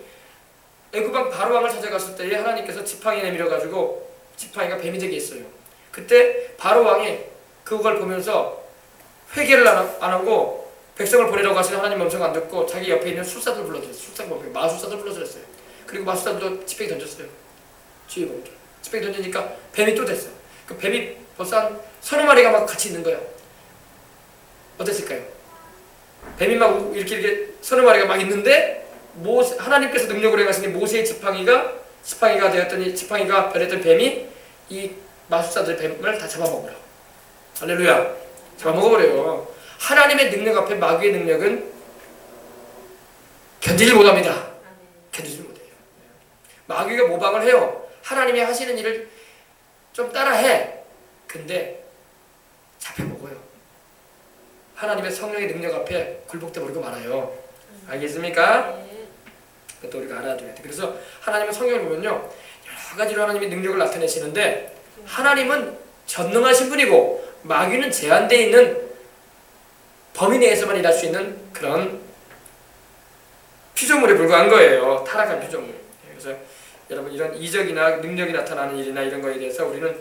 애굽왕 바로왕을 찾아갔을 때에 하나님께서 지팡이 내밀어가지고 지팡이가 뱀이 되게 했어요. 그때 바로왕이 그걸 보면서 회개를 안 하고 백성을 보내라고 하시는 하나님 음성 안 듣고 자기 옆에 있는 술사들 불러들였어요. 마술사들 불러들였어요. 그리고 마술사들도 지팡이 던졌어요. 주위에 보니까 지팡이 던지니까 뱀이 또 됐어. 그 뱀이 벌써 한 서너 마리가 막 같이 있는 거야. 어땠을까요? 뱀이 막 이렇게 서너 마리가 막 있는데 하나님께서 능력으로 행하시니 모세의 지팡이가 되었더니 지팡이가 변했던 뱀이 이 마술사들의 뱀을 다 잡아먹으라. 할렐루야. 잡아먹어버려요. 하나님의 능력 앞에 마귀의 능력은 견디지 못합니다. 견디지 못해요. 마귀가 모방을 해요. 하나님이 하시는 일을 좀 따라해. 근데 잡혀먹어요. 하나님의 성령의 능력 앞에 굴복돼 버리고 말아요. 알겠습니까? 네. 그것도 우리가 알아둬야 돼. 그래서 하나님은 성경을 보면요, 여러 가지로 하나님이 능력을 나타내시는데 하나님은 전능하신 분이고 마귀는 제한되어 있는 범위 내에서만 일할 수 있는 그런 피조물에 불과한 거예요. 타락한 피조물. 그래서 여러분 이런 이적이나 능력이 나타나는 일이나 이런 거에 대해서 우리는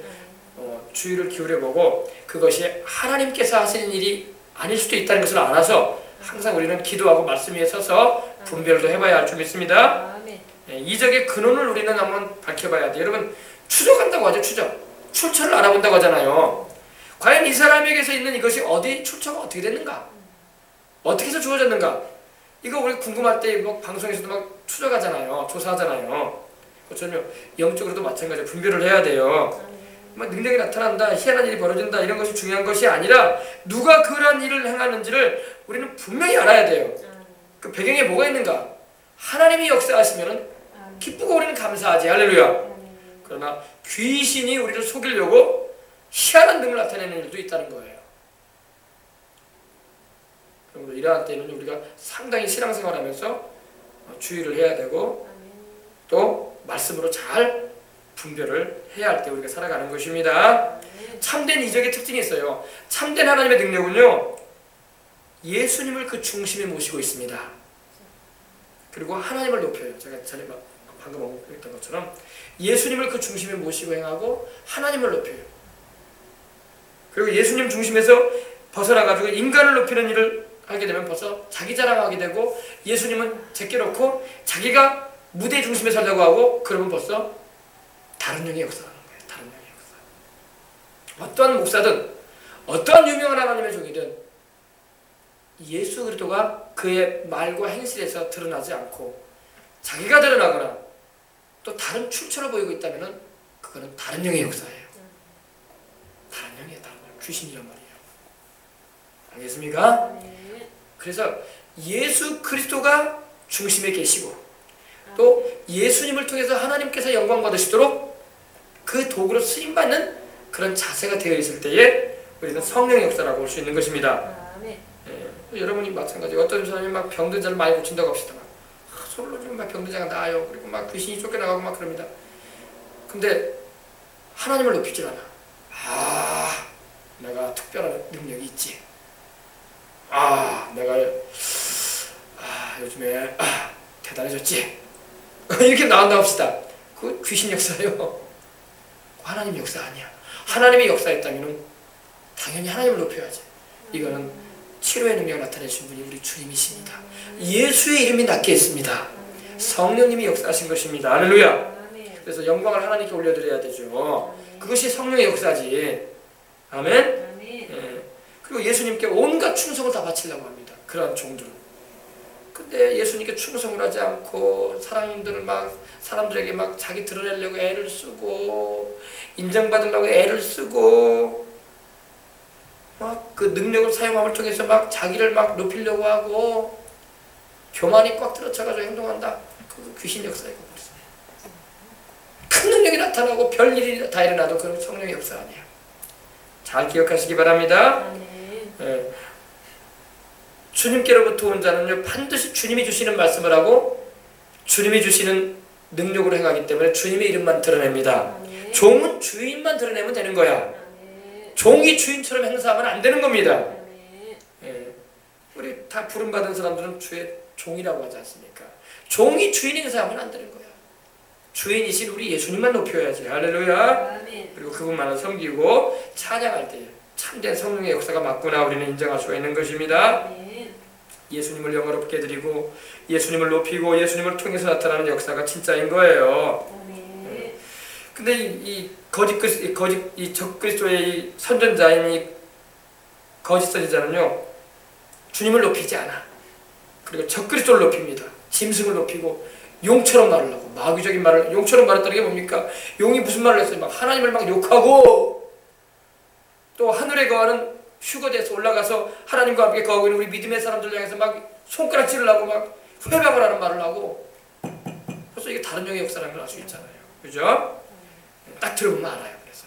주의를 기울여보고 그것이 하나님께서 하시는 일이 아닐 수도 있다는 것을 알아서 항상 우리는 기도하고 말씀 위에 서서 분별도 해봐야 할 줄 믿습니다. 이적의 근원을 우리는 한번 밝혀봐야 돼요. 여러분 추적한다고 하죠. 출처를 알아본다고 하잖아요. 과연 이 사람에게서 있는 이것이 출처가 어떻게 됐는가? 어떻게 해서 주어졌는가? 이거 우리 궁금할 때 뭐 방송에서도 막 추적하잖아요. 조사하잖아요. 그것처럼 영적으로도 마찬가지로 분별을 해야 돼요. 막 능력이 나타난다, 희한한 일이 벌어진다 이런 것이 중요한 것이 아니라 누가 그런 일을 행하는지를 우리는 분명히 알아야 돼요. 그 배경에 뭐가 있는가? 하나님이 역사하시면 기쁘고 우리는 감사하지. 할렐루야. 그러나 귀신이 우리를 속이려고 희한한 등을 나타내는 일도 있다는 거예요. 그러므로 이러한 때는 우리가 상당히 신앙생활하면서 주의를 해야 되고 또 말씀으로 잘 분별을 해야 할 때 우리가 살아가는 것입니다. 참된 이적의 특징이 있어요. 참된 하나님의 능력은요, 예수님을 그 중심에 모시고 있습니다. 그리고 하나님을 높여요. 제가 전에 방금 언급했던 것처럼 예수님을 그 중심에 모시고 행하고 하나님을 높여요. 그리고 예수님 중심에서 벗어나가지고 인간을 높이는 일을 하게 되면 벌써 자기 자랑하게 되고 예수님은 제껴놓고 자기가 무대 중심에 살려고 하고 그러면 벌써 다른 영의 역사하는 거예요. 다른 영의 역사. 어떠한 목사든 어떠한 유명한 하나님의 종이든 예수 그리스도가 그의 말과 행실에서 드러나지 않고 자기가 드러나거나 또 다른 출처를 보이고 있다면 그거는 다른 영의 역사예요. 다른 영이에요. 다른 영. 귀신이란 말이에요. 알겠습니까? 그래서 예수 그리스도가 중심에 계시고 또 예수님을 통해서 하나님께서 영광 받으시도록 그 도구로 쓰임받는 그런 자세가 되어 있을 때에 우리는 성령의 역사라고 볼 수 있는 것입니다. 여러분이 마찬가지. 어떤 사람이 막 병든 자를 많이 고친다고 합시다. 솔로 좀 막 병든 자가 나아요. 그리고 막 귀신이 쫓겨나가고 막 그럽니다. 근데 하나님을 높이질 않아. 내가 특별한 능력이 있지. 내가 요즘에 대단해졌지. 이렇게 나온다고 합시다. 그건 귀신 역사예요. 하나님 역사 아니야. 하나님의 역사였다면 당연히 하나님을 높여야지. 이거는 치료의 능력을 나타내신 분이 우리 주님이십니다. 예수의 이름이 낫게 했습니다. 성령님이 역사하신 것입니다. 할렐루야. 그래서 영광을 하나님께 올려드려야 되죠. 그것이 성령의 역사지. 아멘. 그리고 예수님께 온갖 충성을 다 바치려고 합니다. 그러한 종들은. 근데 예수님께 충성을 하지 않고 사람들에게 막 자기 드러내려고 애를 쓰고 인정받으려고 애를 쓰고 막 그 능력을 사용함을 통해서 막 자기를 막 높이려고 하고 교만이 꽉 들어차가지고 행동한다. 그 귀신 역사이고 큰 능력이 나타나고 별일이 다 일어나도 그건 성령의 역사 아니야. 잘 기억하시기 바랍니다. 주님께로부터 온 자는요 반드시 주님이 주시는 말씀을 하고 주님이 주시는 능력으로 행하기 때문에 주님의 이름만 드러냅니다. 종은 주인만 드러내면 되는 거야. 종이 주인처럼 행사하면 안 되는 겁니다. 우리 다 부름받은 사람들은 주의 종이라고 하지 않습니까? 종이 주인 행사하면 안 되는 거야. 주인이신 우리 예수님만 높여야지. 할렐루야. 그리고 그분만을 섬기고 찬양할 때 참된 성령의 역사가 맞구나 우리는 인정할 수가 있는 것입니다. 예수님을 영화롭게 드리고 예수님을 높이고 예수님을 통해서 나타나는 역사가 진짜인 거예요. 근데 이 적그리스도의 이 선전자인 이 거짓 선지자는요 주님을 높이지 않아. 그리고 적그리스도를 높입니다. 짐승을 높이고 용처럼 말을 하고 마귀적인 말을 용처럼 말했다는 게 뭡니까? 용이 무슨 말을 했어요? 막 하나님을 막 욕하고 또 하늘에 거하는 휴거대에서 올라가서 하나님과 함께 거하고 있는 우리 믿음의 사람들 향해서 막 손가락질을 하고 막 회방을 하는 말을 하고 벌써 이게 다른 영의 역사라는 걸 알 수 있잖아요. 그죠? 딱 들어보면 알아요. 그래서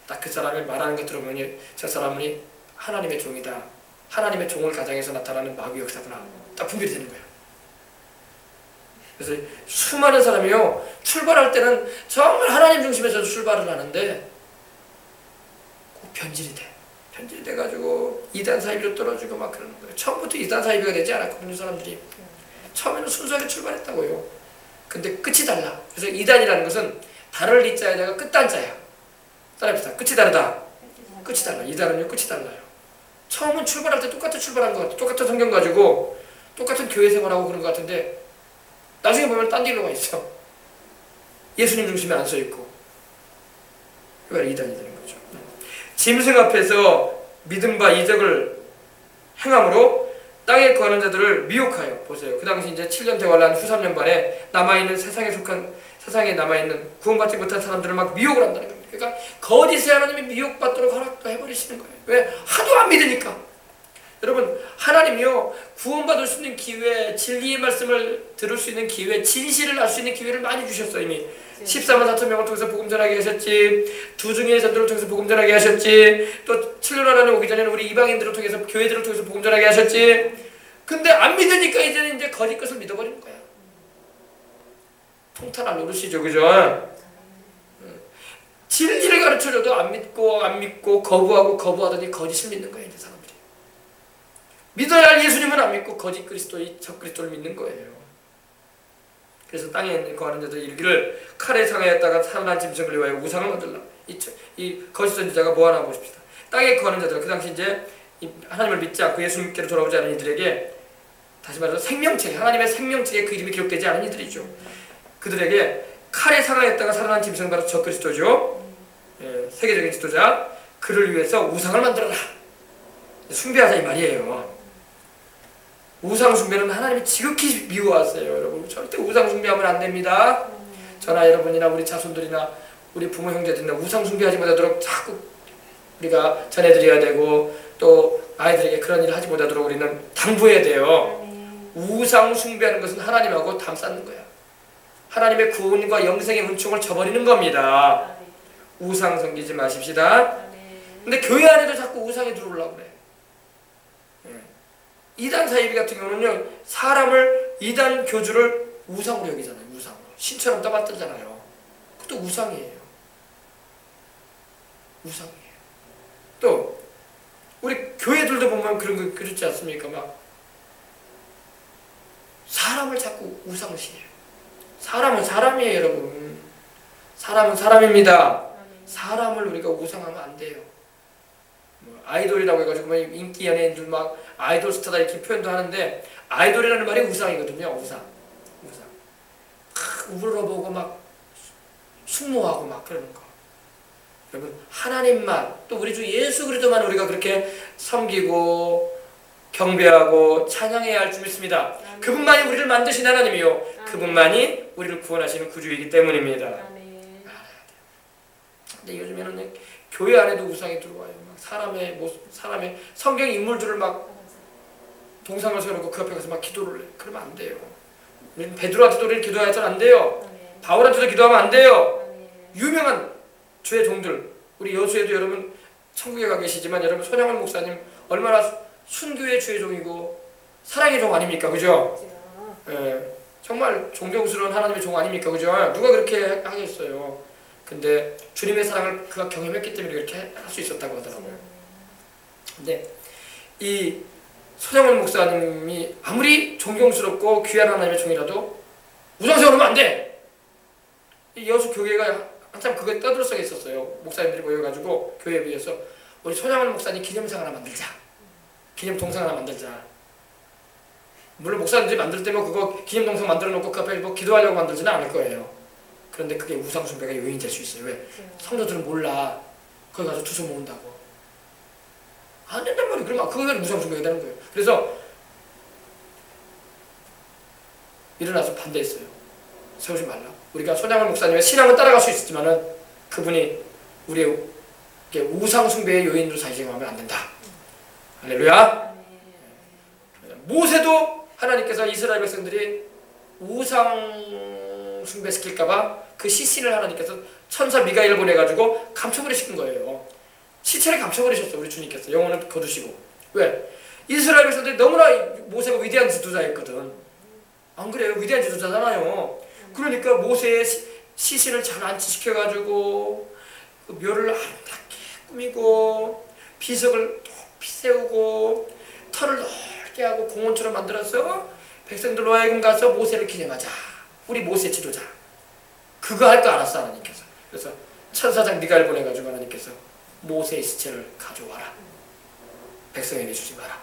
딱 그 사람이 말하는 것 들어보니 저 사람은 하나님의 종이다. 하나님의 종을 가장해서 나타나는 마귀 역사구나. 딱 분별이 되는 거예요. 그래서 수많은 사람이요, 출발할 때는 정말 하나님 중심에서 출발을 하는데 꼭 변질이 돼. 변질이 돼가지고 이단 사이비로 떨어지고 막 그러는 거예요. 처음부터 이단 사이비가 되지 않았거든요, 사람들이. 처음에는 순수하게 출발했다고요. 근데 끝이 달라. 그래서 이단이라는 것은 달을 이자에다가 끝단자야. 따라합시다. 끝이 다르다. 끝이 달라. 이단은요, 끝이 달라요. 처음은 출발할 때 똑같이 출발한 것 같아. 똑같은 성경 가지고 똑같은 교회 생활하고 그런 것 같은데 나중에 보면 딴 길로 가 있어. 예수님 중심에 안 서 있고. 그게 이단이 되는 거죠. 짐승 앞에서 믿음 바 이적을 행함으로 땅에 거하는 자들을 미혹하여, 보세요. 그 당시 이제 7년 대환란 후 3년 반에 남아있는 세상에 남아있는 구원받지 못한 사람들을 막 미혹을 한다는 겁니다. 그러니까 거짓의 하나님이 미혹받도록 허락도 해버리시는 거예요. 왜? 하도 안 믿으니까. 여러분, 하나님이요, 구원받을 수 있는 기회, 진리의 말씀을 들을 수 있는 기회, 진실을 알 수 있는 기회를 많이 주셨어요. 이미 14만 4천 명을 통해서 복음 전하게 하셨지, 두 중의 전도를 통해서 복음 전하게 하셨지, 또 7년 하나님 오기 전에는 우리 이방인들을 통해서, 교회들을 통해서 복음 전하게 하셨지. 근데 안 믿으니까 이제는 이제 거짓 것을 믿어버리는 거야. 통탄할 노릇이죠, 그죠? 진리를 가르쳐줘도 안 믿고 거부하더니 거짓을 믿는 거예요, 이제 사람들이. 믿어야 할 예수님은 안 믿고 거짓 그리스도의 적그리스도를 믿는 거예요. 그래서 땅에 거하는 자들 이르기를 칼에 상하였다가 살아난 짐승을 위하여 우상을 만들라. 이 거짓 선지자가 뭐 하나 보십시다. 땅에 거하는 자들, 그 당시 이제 하나님을 믿지 않고 예수님께로 돌아오지 않은 이들에게, 다시 말해서 생명책에, 하나님의 생명책에 그 이름이 기록되지 않은 이들이죠. 그들에게 칼에 상하였다가 살아난 짐승, 바로 적그리스도죠. 세계적인 지도자, 그를 위해서 우상을 만들어라. 숭배하자 이 말이에요. 우상 숭배는 하나님이 지극히 미워하세요. 여러분, 절대 우상 숭배하면 안 됩니다. 저나 여러분이나 우리 자손들이나 우리 부모 형제들이나 우상 숭배하지 못하도록 자꾸 우리가 전해드려야 되고, 또 아이들에게 그런 일을 하지 못하도록 우리는 당부해야 돼요. 우상 숭배하는 것은 하나님하고 담쌓는 거야. 하나님의 구원과 영생의 은총을 저버리는 겁니다. 우상 섬기지 마십시다. 근데 교회 안에도 자꾸 우상이 들어오려고 그래. 이단 사이비 같은 경우는요, 사람을, 이단 교주를 우상으로 여기잖아요. 우상으로. 신처럼 떠받들잖아요. 그것도 우상이에요. 우상이에요. 또 우리 교회들도 보면 그런 거 그렇지 않습니까? 막 사람을 자꾸 우상을 시해요. 사람은 사람이에요, 여러분. 사람은 사람입니다. 사람을 우리가 우상하면 안 돼요. 아이돌이라고 해가지고 인기 연예인들 막 아이돌 스타다 이렇게 표현도 하는데, 아이돌이라는 말이 우상이거든요. 우상. 우러러보고 막 숙모하고 막 그러는 거. 여러분, 하나님만, 또 우리 주 예수 그리스도만 우리가 그렇게 섬기고 경배하고 찬양해야 할 줄 믿습니다. 그분만이 우리를 만드신 하나님이요, 그분만이 우리를 구원하시는 구주이기 때문입니다. 알아야 돼요. 근데 요즘에는 교회 안에도 우상이 들어와요. 막 사람의 성경 인물들을 막 동상을 세워놓고 그 앞에 가서 막 기도를 해. 그러면 안 돼요. 우리는 베드로한테도 우리는 기도해서는 안 돼요. 바울한테도 기도하면 안 돼요. 유명한 주의 종들, 우리 여수에도 여러분 천국에 가 계시지만, 여러분 손영원 목사님 얼마나 순교의 주의 종이고 사랑의 종 아닙니까? 그죠? 정말 존경스러운 하나님의 종 아닙니까? 그죠? 누가 그렇게 하겠어요. 근데 주님의 사랑을 그가 경험했기 때문에 그렇게 할 수 있었다고 하더라고요. 근데 이 손영원 목사님이 아무리 존경스럽고 귀한 하나님의 종이라도 우상 세우면 안 돼! 이 여수 교회가 한참 그거에 떠들썩해 있었어요. 목사님들이 모여가지고 교회에 비해서 우리 손영원 목사님 기념상 하나 만들자. 기념 동상 하나 만들자. 물론 목사님들이 만들 때면 그거 기념 동상 만들어 놓고 그 앞에 뭐 기도하려고 만들지는 않을 거예요. 그런데 그게 우상 숭배가 요인이 될 수 있어요. 왜? 성도들은 몰라. 거기 가서 투수 모은다고. 안 된단 말이에요. 그러면 그거는 우상 숭배가 되는 거예요. 그래서 일어나서 반대했어요. 세우지 말라. 우리가 손양원 목사님의 신앙은 따라갈 수 있었지만은 그분이 우리의 우상 숭배의 요인으로 사용하면 안 된다. 할렐루야. 모세도 하나님께서 이스라엘 백성들이 우상 숭배시킬까봐 그 시신을 하나님께서 천사 미가엘을 보내가지고 감춰버리신 거예요. 시체를 감춰버리셨어, 우리 주님께서. 영혼을 거두시고. 왜? 이스라엘 백성들이 너무나 모세가 위대한 지도자였거든. 안 그래요? 위대한 지도자잖아요. 그러니까 모세의 시신을 잘 안치시켜가지고 그 묘를 아름답게 꾸미고 비석을 높이 세우고 터를 넓게 하고 공원처럼 만들어서 백성들로 하여금 가서 모세를 기념하자. 우리 모세 지도자. 그거 할 거 알았어 하나님께서. 그래서 천사장 미가엘 보내가지고 하나님께서 모세의 시체를 가져와라. 백성에게 주지 마라.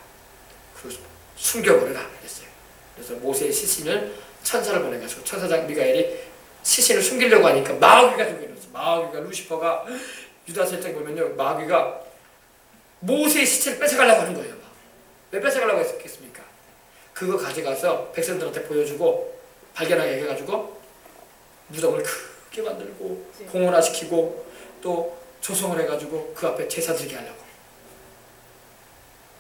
그리고 숨겨버려라 그랬어요. 그래서 모세의 시신을 천사를 보내가지고 천사장 미가엘이 시신을 숨기려고 하니까 마귀가 들고 일어났어. 마귀가 루시퍼가 유다서 1장 보면요. 마귀가 모세의 시체를 뺏어가려고 하는 거예요. 왜 뺏어가려고 했겠습니까? 그거 가져가서 백성들한테 보여주고 발견하게 해가지고 무덤을 크게 만들고 공헌화시키고 또 조성을 해가지고 그 앞에 제사 드리게 하려고.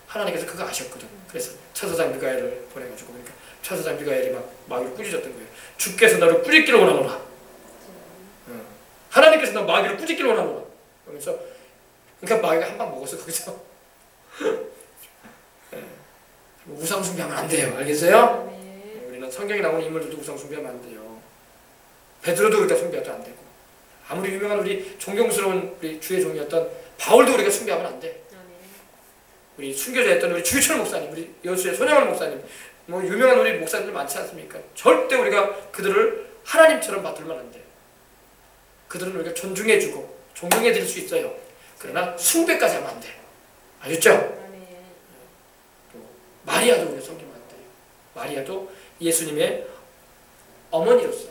하나님께서 그거 아셨거든. 그래서 천사장 미가엘을 보내가지고 그러니까 천사장 미가엘이 막 마귀를 꾸짖었던 거예요. 주께서 너를 꾸짖기를 원하노라. 하나님께서 너 마귀를 꾸짖기를 원하노라. 그러면서 그러니까 마귀가 한 방 먹었어 거기서. 우상 숭배하면 안 돼요. 알겠어요? 우리는 성경에 나오는 인물들도 우상 숭배하면 안 돼요. 베드로도 그렇게 숭배해도 안 되고 아무리 유명한 우리 존경스러운 우리 주의 종이었던 바울도 우리가 숭배하면 안 돼. 우리 순교자였던 우리 주유철 목사님, 우리 여수의 손영원 목사님, 뭐 유명한 우리 목사님들 많지 않습니까? 절대 우리가 그들을 하나님처럼 받들면 안 돼. 그들은 우리가 존중해주고 존경해드릴 수 있어요. 그러나 숭배까지 하면 안 돼. 아셨죠? 마리아도 우리가 섬기면 안 돼요. 마리아도 예수님의 어머니로서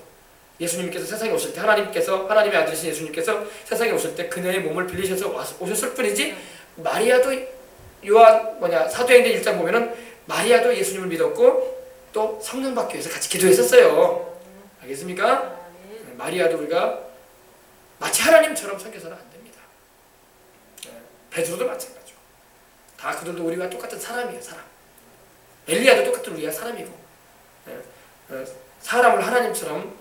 예수님께서 세상에 오실 때 하나님의 아들이신 예수님께서 세상에 오실 때 그녀의 몸을 빌리셔서 오셨을 뿐이지 마리아도 사도행전 1장 보면은 마리아도 예수님을 믿었고 또 성령 받기 위해서 같이 기도했었어요. 알겠습니까? 마리아도 우리가 마치 하나님처럼 섬겨서는 안 됩니다. 베드로도 마찬가지고 다 그들도 우리와 똑같은 사람이에요. 사람. 엘리야도 똑같은 우리가 사람이고 사람을 하나님처럼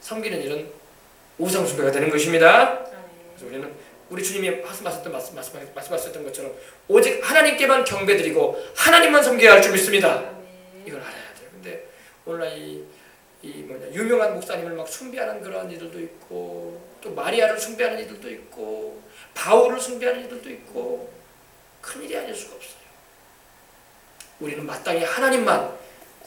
섬기는 일은 우상 숭배가 되는 것입니다. 그래서 우리는 우리 주님이 말씀하셨던 것처럼 오직 하나님께만 경배드리고 하나님만 섬겨야 할 줄 믿습니다. 이걸 알아야 돼요. 근데 오늘날 유명한 목사님을 막 숭배하는 그런 이들도 있고 또 마리아를 숭배하는 이들도 있고 바울을 숭배하는 이들도 있고 큰일이 아닐 수가 없어요. 우리는 마땅히 하나님만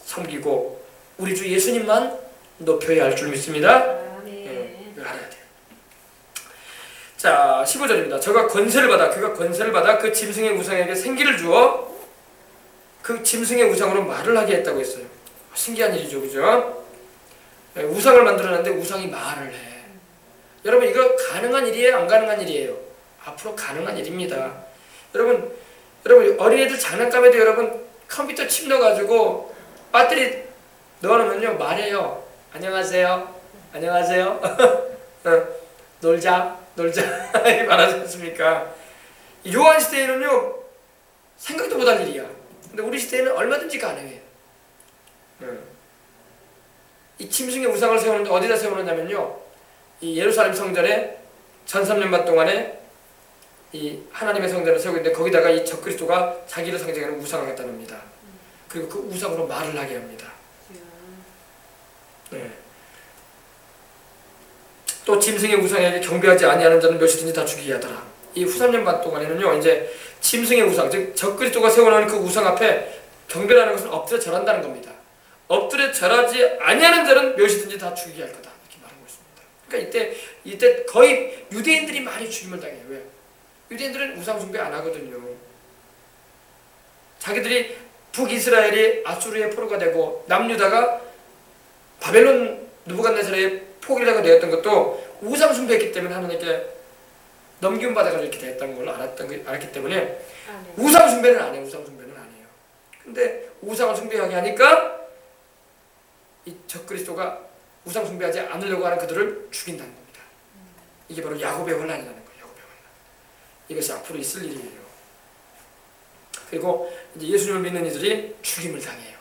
섬기고 우리 주 예수님만 높여야 할 줄 믿습니다. 이걸 알아야 돼요. 자, 15절입니다. 그가 권세를 받아 그 짐승의 우상에게 생기를 주어 그 짐승의 우상으로 말을 하게 했다고 했어요. 신기한 일이죠. 그죠? 우상을 만들어놨는데 우상이 말을 해. 여러분 이거 가능한 일이에요? 안 가능한 일이에요? 앞으로 가능한 일입니다. 여러분 어린애들 장난감에도 여러분 컴퓨터 칩 넣어가지고 배터리 넣어놓으면요 말해요. 안녕하세요. 안녕하세요. 놀자. 이렇게 말하지 않습니까? 요한 시대에는요 생각도 못할 일이야. 근데 우리 시대에는 얼마든지 가능해요. 이 짐승의 우상을 세우는데 어디다 세우느냐면요 이 예루살렘 성전에 1300년 동안에 이 하나님의 성전을 세우고 있는데 거기다가 이 적그리스도가 자기를 상징하는 우상을 갖다 놉니다. 그리고 그 우상으로 말을 하게 합니다. 또 짐승의 우상에게 경배하지 아니하는 자는 몇이든지 다 죽이게 하더라. 이 후 3년 반 동안에는요 이제 짐승의 우상, 즉 적그리스도가 세워놓은 그 우상 앞에 경배라는 것은 엎드려 절한다는 겁니다. 엎드려 절하지 아니하는 자는 몇이든지 다 죽이게 할 거다 이렇게 말하고 있습니다. 그러니까 이때 거의 유대인들이 많이 죽임을 당해요. 왜? 유대인들은 우상 숭배 안 하거든요. 자기들이 북이스라엘이 아수르의 포로가 되고 남유다가 바벨론 느부갓네살의 포기라고 되었던 것도 우상 숭배했기 때문에 하나님께 넘김 받아가지고 이렇게 됐다는 걸 알았기 때문에 우상 숭배는 안 해요. 우상 숭배는 안 해요. 근데 우상을 숭배하게 하니까 이 적그리스도가 우상 숭배하지 않으려고 하는 그들을 죽인다는 겁니다. 이게 바로 야곱의 혼란이라는 거예요. 야곱의 혼란. 이것이 앞으로 있을 일이에요. 그리고 이제 예수님을 믿는 이들이 죽임을 당해요.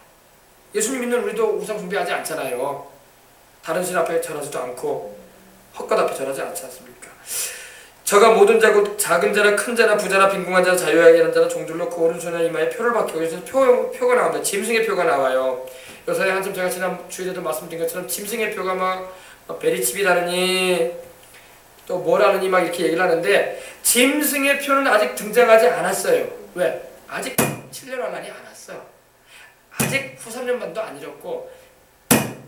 예수님 믿는 우리도 우상 숭배하지 않잖아요. 다른 신 앞에 절하지도 않고 헛것 앞에 절하지 않지 않습니까? 저가 모든 자고 작은 자나 큰 자나 부자나 빈궁한 자나 자유하게 하는 자나 종들로 그 오른손이나 이마에 표를 박히고 여기서 표가 나옵니다. 짐승의 표가 나와요. 요새 한참 제가 지난 주일에도 말씀드린 것처럼 짐승의 표가 막 베리칩이라느니 또 뭐라느니 막 이렇게 얘기를 하는데 짐승의 표는 아직 등장하지 않았어요. 왜? 아직 7년 환란이 안 왔어. 아직 후 3년반도 안 이뤘고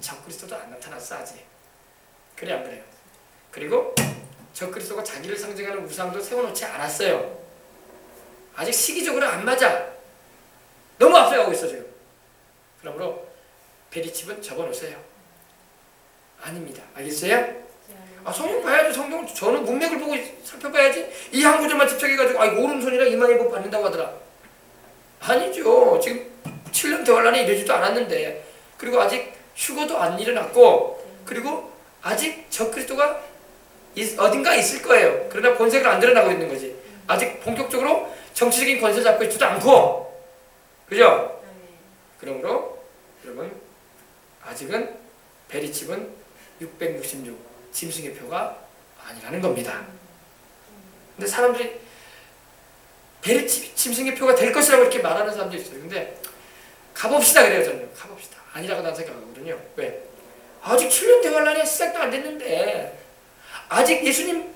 적그리스도도 안 나타났어 아직. 그래 안 그래요? 그리고 적그리스도가 자기를 상징하는 우상도 세워놓지 않았어요. 아직 시기적으로 안 맞아. 너무 앞서가고 있어 지금. 그러므로 베리칩은 접어놓으세요. 아닙니다. 알겠어요? 아, 성경 봐야지. 성경 저는 문맥을 보고 살펴봐야지. 이 한 구절만 집착해가지고 아, 오른손이랑 이마에 복 받는다고 하더라. 아니죠. 지금 7년 대환란이 이르지도 않았는데, 그리고 아직 휴거도 안 일어났고, 그리고 아직 적그리스도가 어딘가 있을 거예요. 그러나 권세가 안 드러나고 있는 거지. 아직 본격적으로 정치적인 권세를 잡고 있지도 않고, 그죠? 그러므로 여러분 아직은 베리칩은 666 짐승의 표가 아니라는 겁니다. 근데 사람들이 베리칩 짐승의 표가 될 것이라고 이렇게 말하는 사람도 있어요. 근데 가봅시다 그래요. 저는 가봅시다. 아니라고 난 생각하거든요. 왜? 아직 7년 대환란이 시작도 안 됐는데, 아직 예수님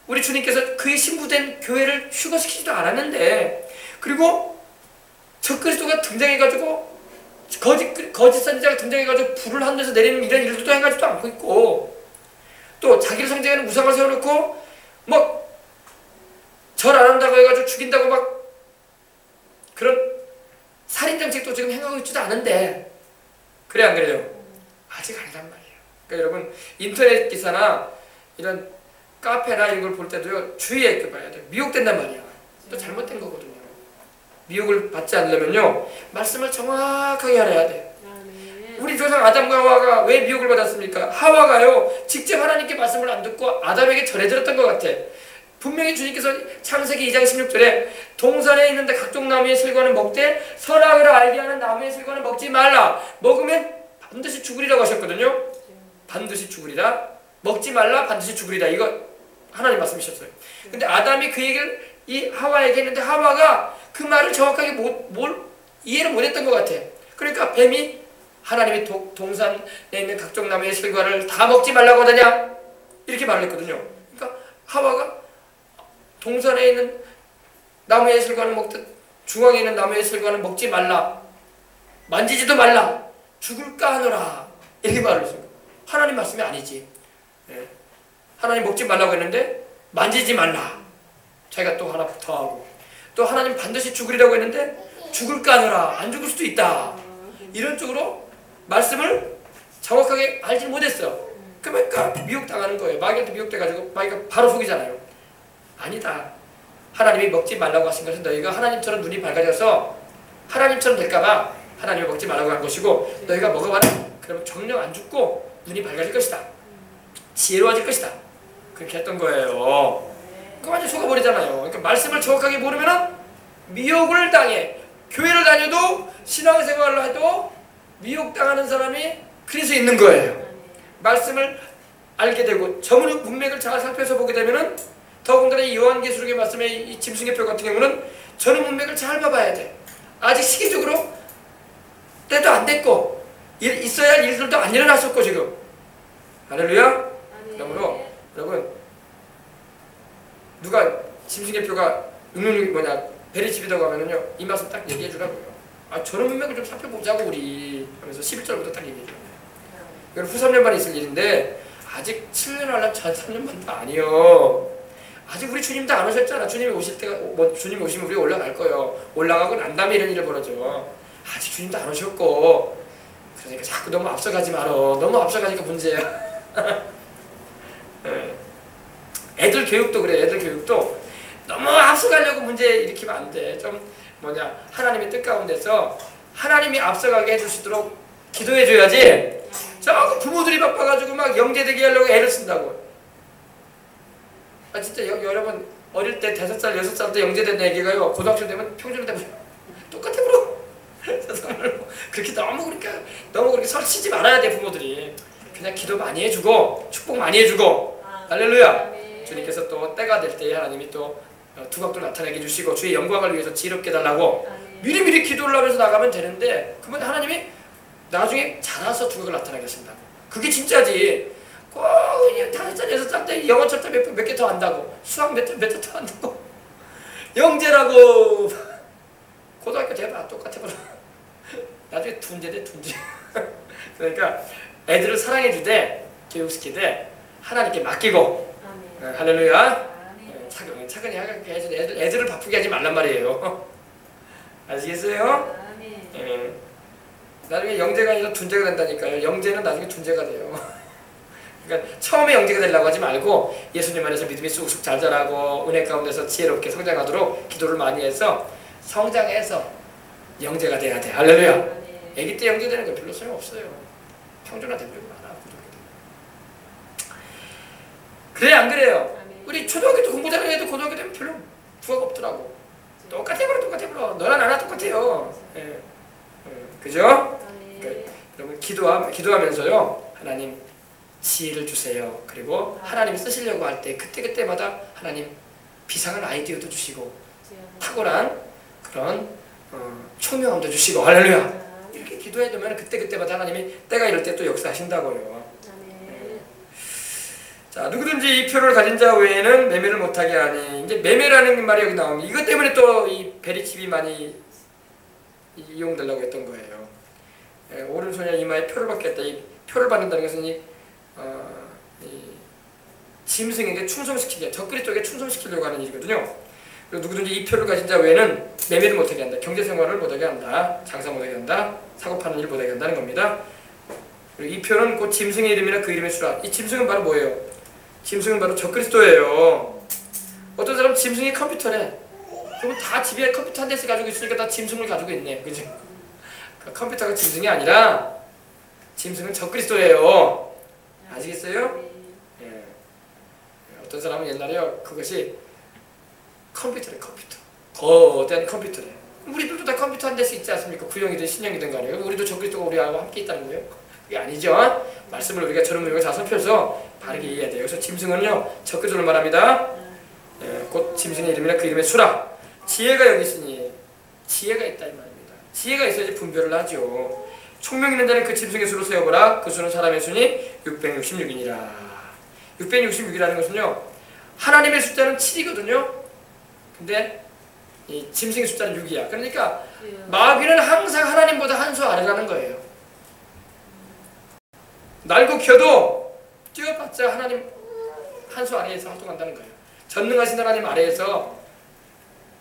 우리 주님께서 그의 신부된 교회를 휴거시키지도 않았는데, 그리고 적그리스도가 등장해가지고 거짓 선지자가 등장해가지고 불을 하늘에서 내리는 이런 일들도 행하지도 않고 있고, 또 자기를 상징하는 우상을 세워놓고 뭐 절 안 한다고 해가지고 죽인다고 막 그런 살인정책도 지금 행하고 있지도 않은데, 그래 안 그래요? 아직 아니란 말이에요. 그러니까 여러분 인터넷 기사나 이런 카페나 이런 걸 볼 때도요, 주의해 있게 봐야 돼요. 미혹된단 말이야. 또 잘못된 거거든요. 미혹을 받지 않으려면요, 말씀을 정확하게 알아야 돼요. 우리 조상 아담과 하와가 왜 미혹을 받았습니까? 하와가요, 직접 하나님께 말씀을 안 듣고 아담에게 전해 들었던 것 같아. 분명히 주님께서 창세기 2장 16절에 동산에 있는데 각종 나무의 실과는 먹되 선악을 알게 하는 나무의 실과는 먹지 말라. 먹으면 반드시 죽으리라고 하셨거든요. 반드시 죽으리라. 먹지 말라. 반드시 죽으리라. 이거 하나님 말씀이셨어요. 근데 아담이 그 얘기를 이 하와에게 했는데 하와가 그 말을 정확하게 이해를 못했던 것 같아. 그러니까 뱀이 하나님이 동산에 있는 각종 나무의 실과를 다 먹지 말라고 하더냐? 이렇게 말을 했거든요. 그러니까 하와가 동산에 있는 나무의 실과는 먹듯 중앙에 있는 나무의 실과는 먹지 말라. 만지지도 말라. 죽을까 하노라. 이렇게 말을 했어요. 하나님 말씀이 아니지. 네. 하나님 먹지 말라고 했는데 만지지 말라. 자기가 또 하나 더하고, 또 하나님 반드시 죽으리라고 했는데 죽을까 하노라. 안 죽을 수도 있다. 이런 쪽으로 말씀을 정확하게 알지 못했어. 그러니까 미혹당하는 거예요. 마귀한테 미혹돼가지고 마귀가 바로 속이잖아요. 아니다. 하나님이 먹지 말라고 하신 것은 너희가 하나님처럼 눈이 밝아져서 하나님처럼 될까봐 하나님이 먹지 말라고 한 것이고, 너희가 먹어봐라. 그러면 정녕 안 죽고 눈이 밝아질 것이다. 지혜로워질 것이다. 그렇게 했던 거예요. 그거 완전 속아버리잖아요. 그러니까 말씀을 정확하게 모르면은 미혹을 당해. 교회를 다녀도 신앙생활을 해도 미혹당하는 사람이 그래서 있는 거예요. 말씀을 알게 되고 전문 문맥을 잘 살펴서 보게 되면은, 더군다나 이 요한계시록의 말씀의 이 짐승의 표 같은 경우는 전문 문맥을 잘 봐봐야 돼. 아직 시기적으로 때도 안 됐고 있어야 할 일들도 안 일어났었고 지금. 할렐루야. 그러므로 여러분, 누가 짐승의 표가 666 베리칩이라고 하면은요, 이 말씀 딱 얘기해 주라고요. 아, 전문 문맥을 좀 살펴보자고 우리 하면서 11절부터 딱 얘기해 줘요. 이건 후 3년만에 있을 일인데 아직 7년 할란 전 3년만도 아니요. 아직 우리 주님도 안 오셨잖아. 주님이 오실 때가 주님이 오시면 우리 올라갈 거예요. 올라가고 난 다음에 이런 일을 벌어져. 아직 주님도 안 오셨고, 그러니까 자꾸 너무 앞서가지 말어. 너무 앞서가니까 문제야. 애들 교육도 그래. 애들 교육도 너무 앞서가려고 문제 일으키면 안 돼. 좀 하나님의 뜻 가운데서 하나님이 앞서가게 해주시도록 기도해줘야지. 자꾸 부모들이 바빠가지고 막 영재되게 하려고 애를 쓴다고. 아, 진짜 여러분 어릴 때 5살, 6살 때 영재된 애기가요, 고등학교 되면 평균 되면 똑같아 버려. 정말 그렇게 너무 그렇게 설치지 말아야 돼. 부모들이 그냥 기도 많이 해주고 축복 많이 해주고. 할렐루야. 주님께서 또 때가 될 때 하나님이 또 두각도 나타내게 해주시고 주의 영광을 위해서 지혜롭게 달라고 아멘. 미리미리 기도를 하면서 나가면 되는데 그러면 하나님이 나중에 자라서 두각을 나타나게 하신다고. 그게 진짜지. 꼭 5살 6살 때 영어 철자 몇 개 더 한다고 수학 몇 개 더 한다고 영재라고 고등학교 대봐 똑같아 버려. 나중에 둔재 돼 둔재. 그러니까 애들을 사랑해 주되 교육시키되 하나님께 맡기고 아멘. 할렐루야. 아멘. 차근히 하게 해서 애들을 바쁘게 하지 말란 말이에요. 아시겠어요? 아멘. 나중에 영재가 아니라 둔재가 된다니까요. 영재는 나중에 둔재가 돼요. 그러니까 처음에 영재가 되려고 하지 말고 예수님 안에서 믿음이 쑥쑥 잘 자라고 은혜 가운데서 지혜롭게 성장하도록 기도를 많이 해서 성장해서 영재가 돼야 돼. 할렐루야. 아멘. 아기 때 영재 되는 건 별로 소용없어요. 평준화 되면 많아. 그래 안 그래요? 아멘. 우리 초등학교 때 공부 잘하는 애도 고등학교 되면 별로 부각 없더라고. 똑같아 버려. 너랑 나랑 똑같아요. 예. 그죠? 아멘. 여러분 기도하면서요. 하나님 지혜를 주세요. 그리고 하나님 쓰시려고 할 때 그때마다 하나님 비상한 아이디어도 주시고 탁월한 그런 총명함도 주시고 할렐루야. 이렇게 기도해 두면 그때마다 하나님이 때가 이럴 때 또 역사하신다고요. 아멘. 자, 누구든지 이 표를 가진 자 외에는 매매를 못하게 하니. 이제 매매라는 말이 여기 나옵니다. 이것 때문에 또 이 베리칩이 많이 이용되려고 했던 거예요. 오른손이나 이마에 표를 받겠다. 이 표를 받는다는 것은 이 짐승에게 충성시키게, 적그리스도에게 충성시키려고 하는 일이거든요. 그리고 누구든지 이 표를 가진 자 외에는 매매를 못하게 한다. 경제생활을 못하게 한다. 장사 못하게 한다. 사고 파는 일 못하게 한다는 겁니다. 그리고 이 표는 곧 짐승의 이름이나 그 이름의 수라. 이 짐승은 바로 뭐예요? 짐승은 바로 적그리스도예요. 어떤 사람은 짐승이 컴퓨터래. 그러면 다 집에 컴퓨터 한 대씩 가지고 있으니까 다 짐승을 가지고 있네. 그죠? 컴퓨터가 짐승이 아니라 짐승은 적그리스도예요. 아시겠어요? 예. 어떤 사람은 옛날에요. 그것이 컴퓨터래. 컴퓨터. 거대한 컴퓨터래. 우리들도 다 컴퓨터 한 대씩 있지 않습니까? 구형이든 신형이든 간에. 우리도 적그리스도가 우리하고 함께 있다는 거예요. 그게 아니죠. 말씀을 우리가 저런 우리가 잘 살펴서 바르게 이해해야 돼요. 그래서 짐승은요. 적그리스도를 말합니다. 예, 곧 짐승의 이름이나 그 이름의 수라. 지혜가 여기 있으니 지혜가 있다 이 말입니다. 지혜가 있어야지 분별을 하죠. 총명 있는 자는 그 짐승의 수로 세어보라. 그 수는 사람의 수니 666이니라. 666이라는 것은요. 하나님의 숫자는 7이거든요. 근데 이 짐승의 숫자는 6이야. 그러니까 마귀는 항상 하나님보다 한 수 아래라는 거예요. 날고 켜도 뛰어봤자 하나님 한 수 아래에서 활동한다는 거예요. 전능하신 하나님 아래에서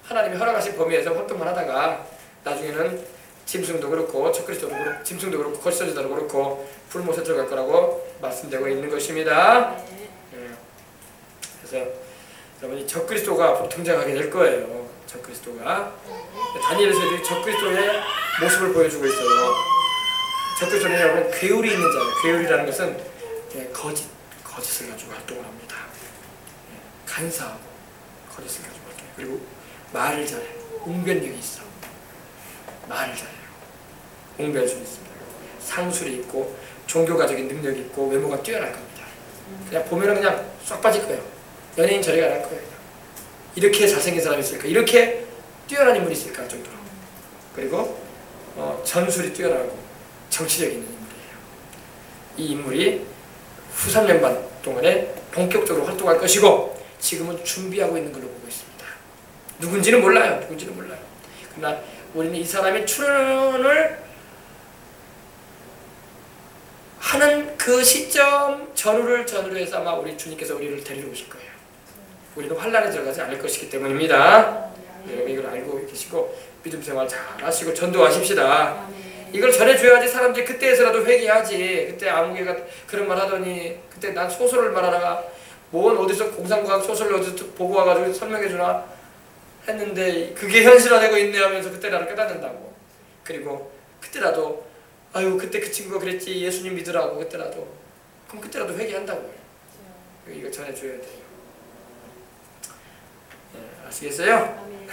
하나님이 허락하신 범위에서 활동만 하다가 나중에는 짐승도 그렇고 적그리스도도 그렇고 짐승도 그렇고 거짓선지자도 그렇고 불못에 들어갈 거라고 말씀되고 있는 것입니다. 그래서 여러분이 적그리스도가 앞으로 등장하게 될 거예요. 적그리스도가 다니엘에서 적그리스도의 모습을 보여주고 있어요. 적그리스도는 여러분 괴울이 있는 자예요. 괴울이라는 것은 거짓을 가지고 활동을 합니다. 간사하고 거짓을 가지고 활동해요. 그리고 말을 잘해요. 웅변력이 있어. 말을 잘해요. 웅변술이 있습니다. 상술이 있고 종교가적인 능력이 있고 외모가 뛰어날 겁니다. 그냥 보면은 그냥 쏙 빠질 거예요. 연예인 저리 가랄 거예요. 그냥. 이렇게 잘생긴 사람이 있을까? 이렇게 뛰어난 인물이 있을까? 정도로. 그리고 전술이 뛰어나고 정치력이 있는 인물이에요. 이 인물이 후 3년 반 동안에 본격적으로 활동할 것이고 지금은 준비하고 있는 걸로 보고 있습니다. 누군지는 몰라요. 그러나 우리는 이 사람이 출현을 하는 그 시점 전후로 해서 아마 우리 주님께서 우리를 데리러 오실 거예요. 우리는 환란에 들어가지 않을 것이기 때문입니다. 여러분 이걸 알고 계시고 믿음 생활 잘 하시고 전도하십시다. 이걸 전해줘야지 사람들이 그때에서라도 회개하지. 그때 아무개가 그런 말 하더니 그때 난 소설을 말하다가 뭔 어디서 공상과학 소설을 어디서 보고 와가지고 설명해주나 했는데 그게 현실화되고 있네 하면서 그때 나를 깨닫는다고. 그리고 그때라도 아유 그때 그 친구가 그랬지 예수님 믿으라고 그때라도 그럼 그때라도 회개한다고요. 이거 전해줘야 돼요. 네, 아시겠어요?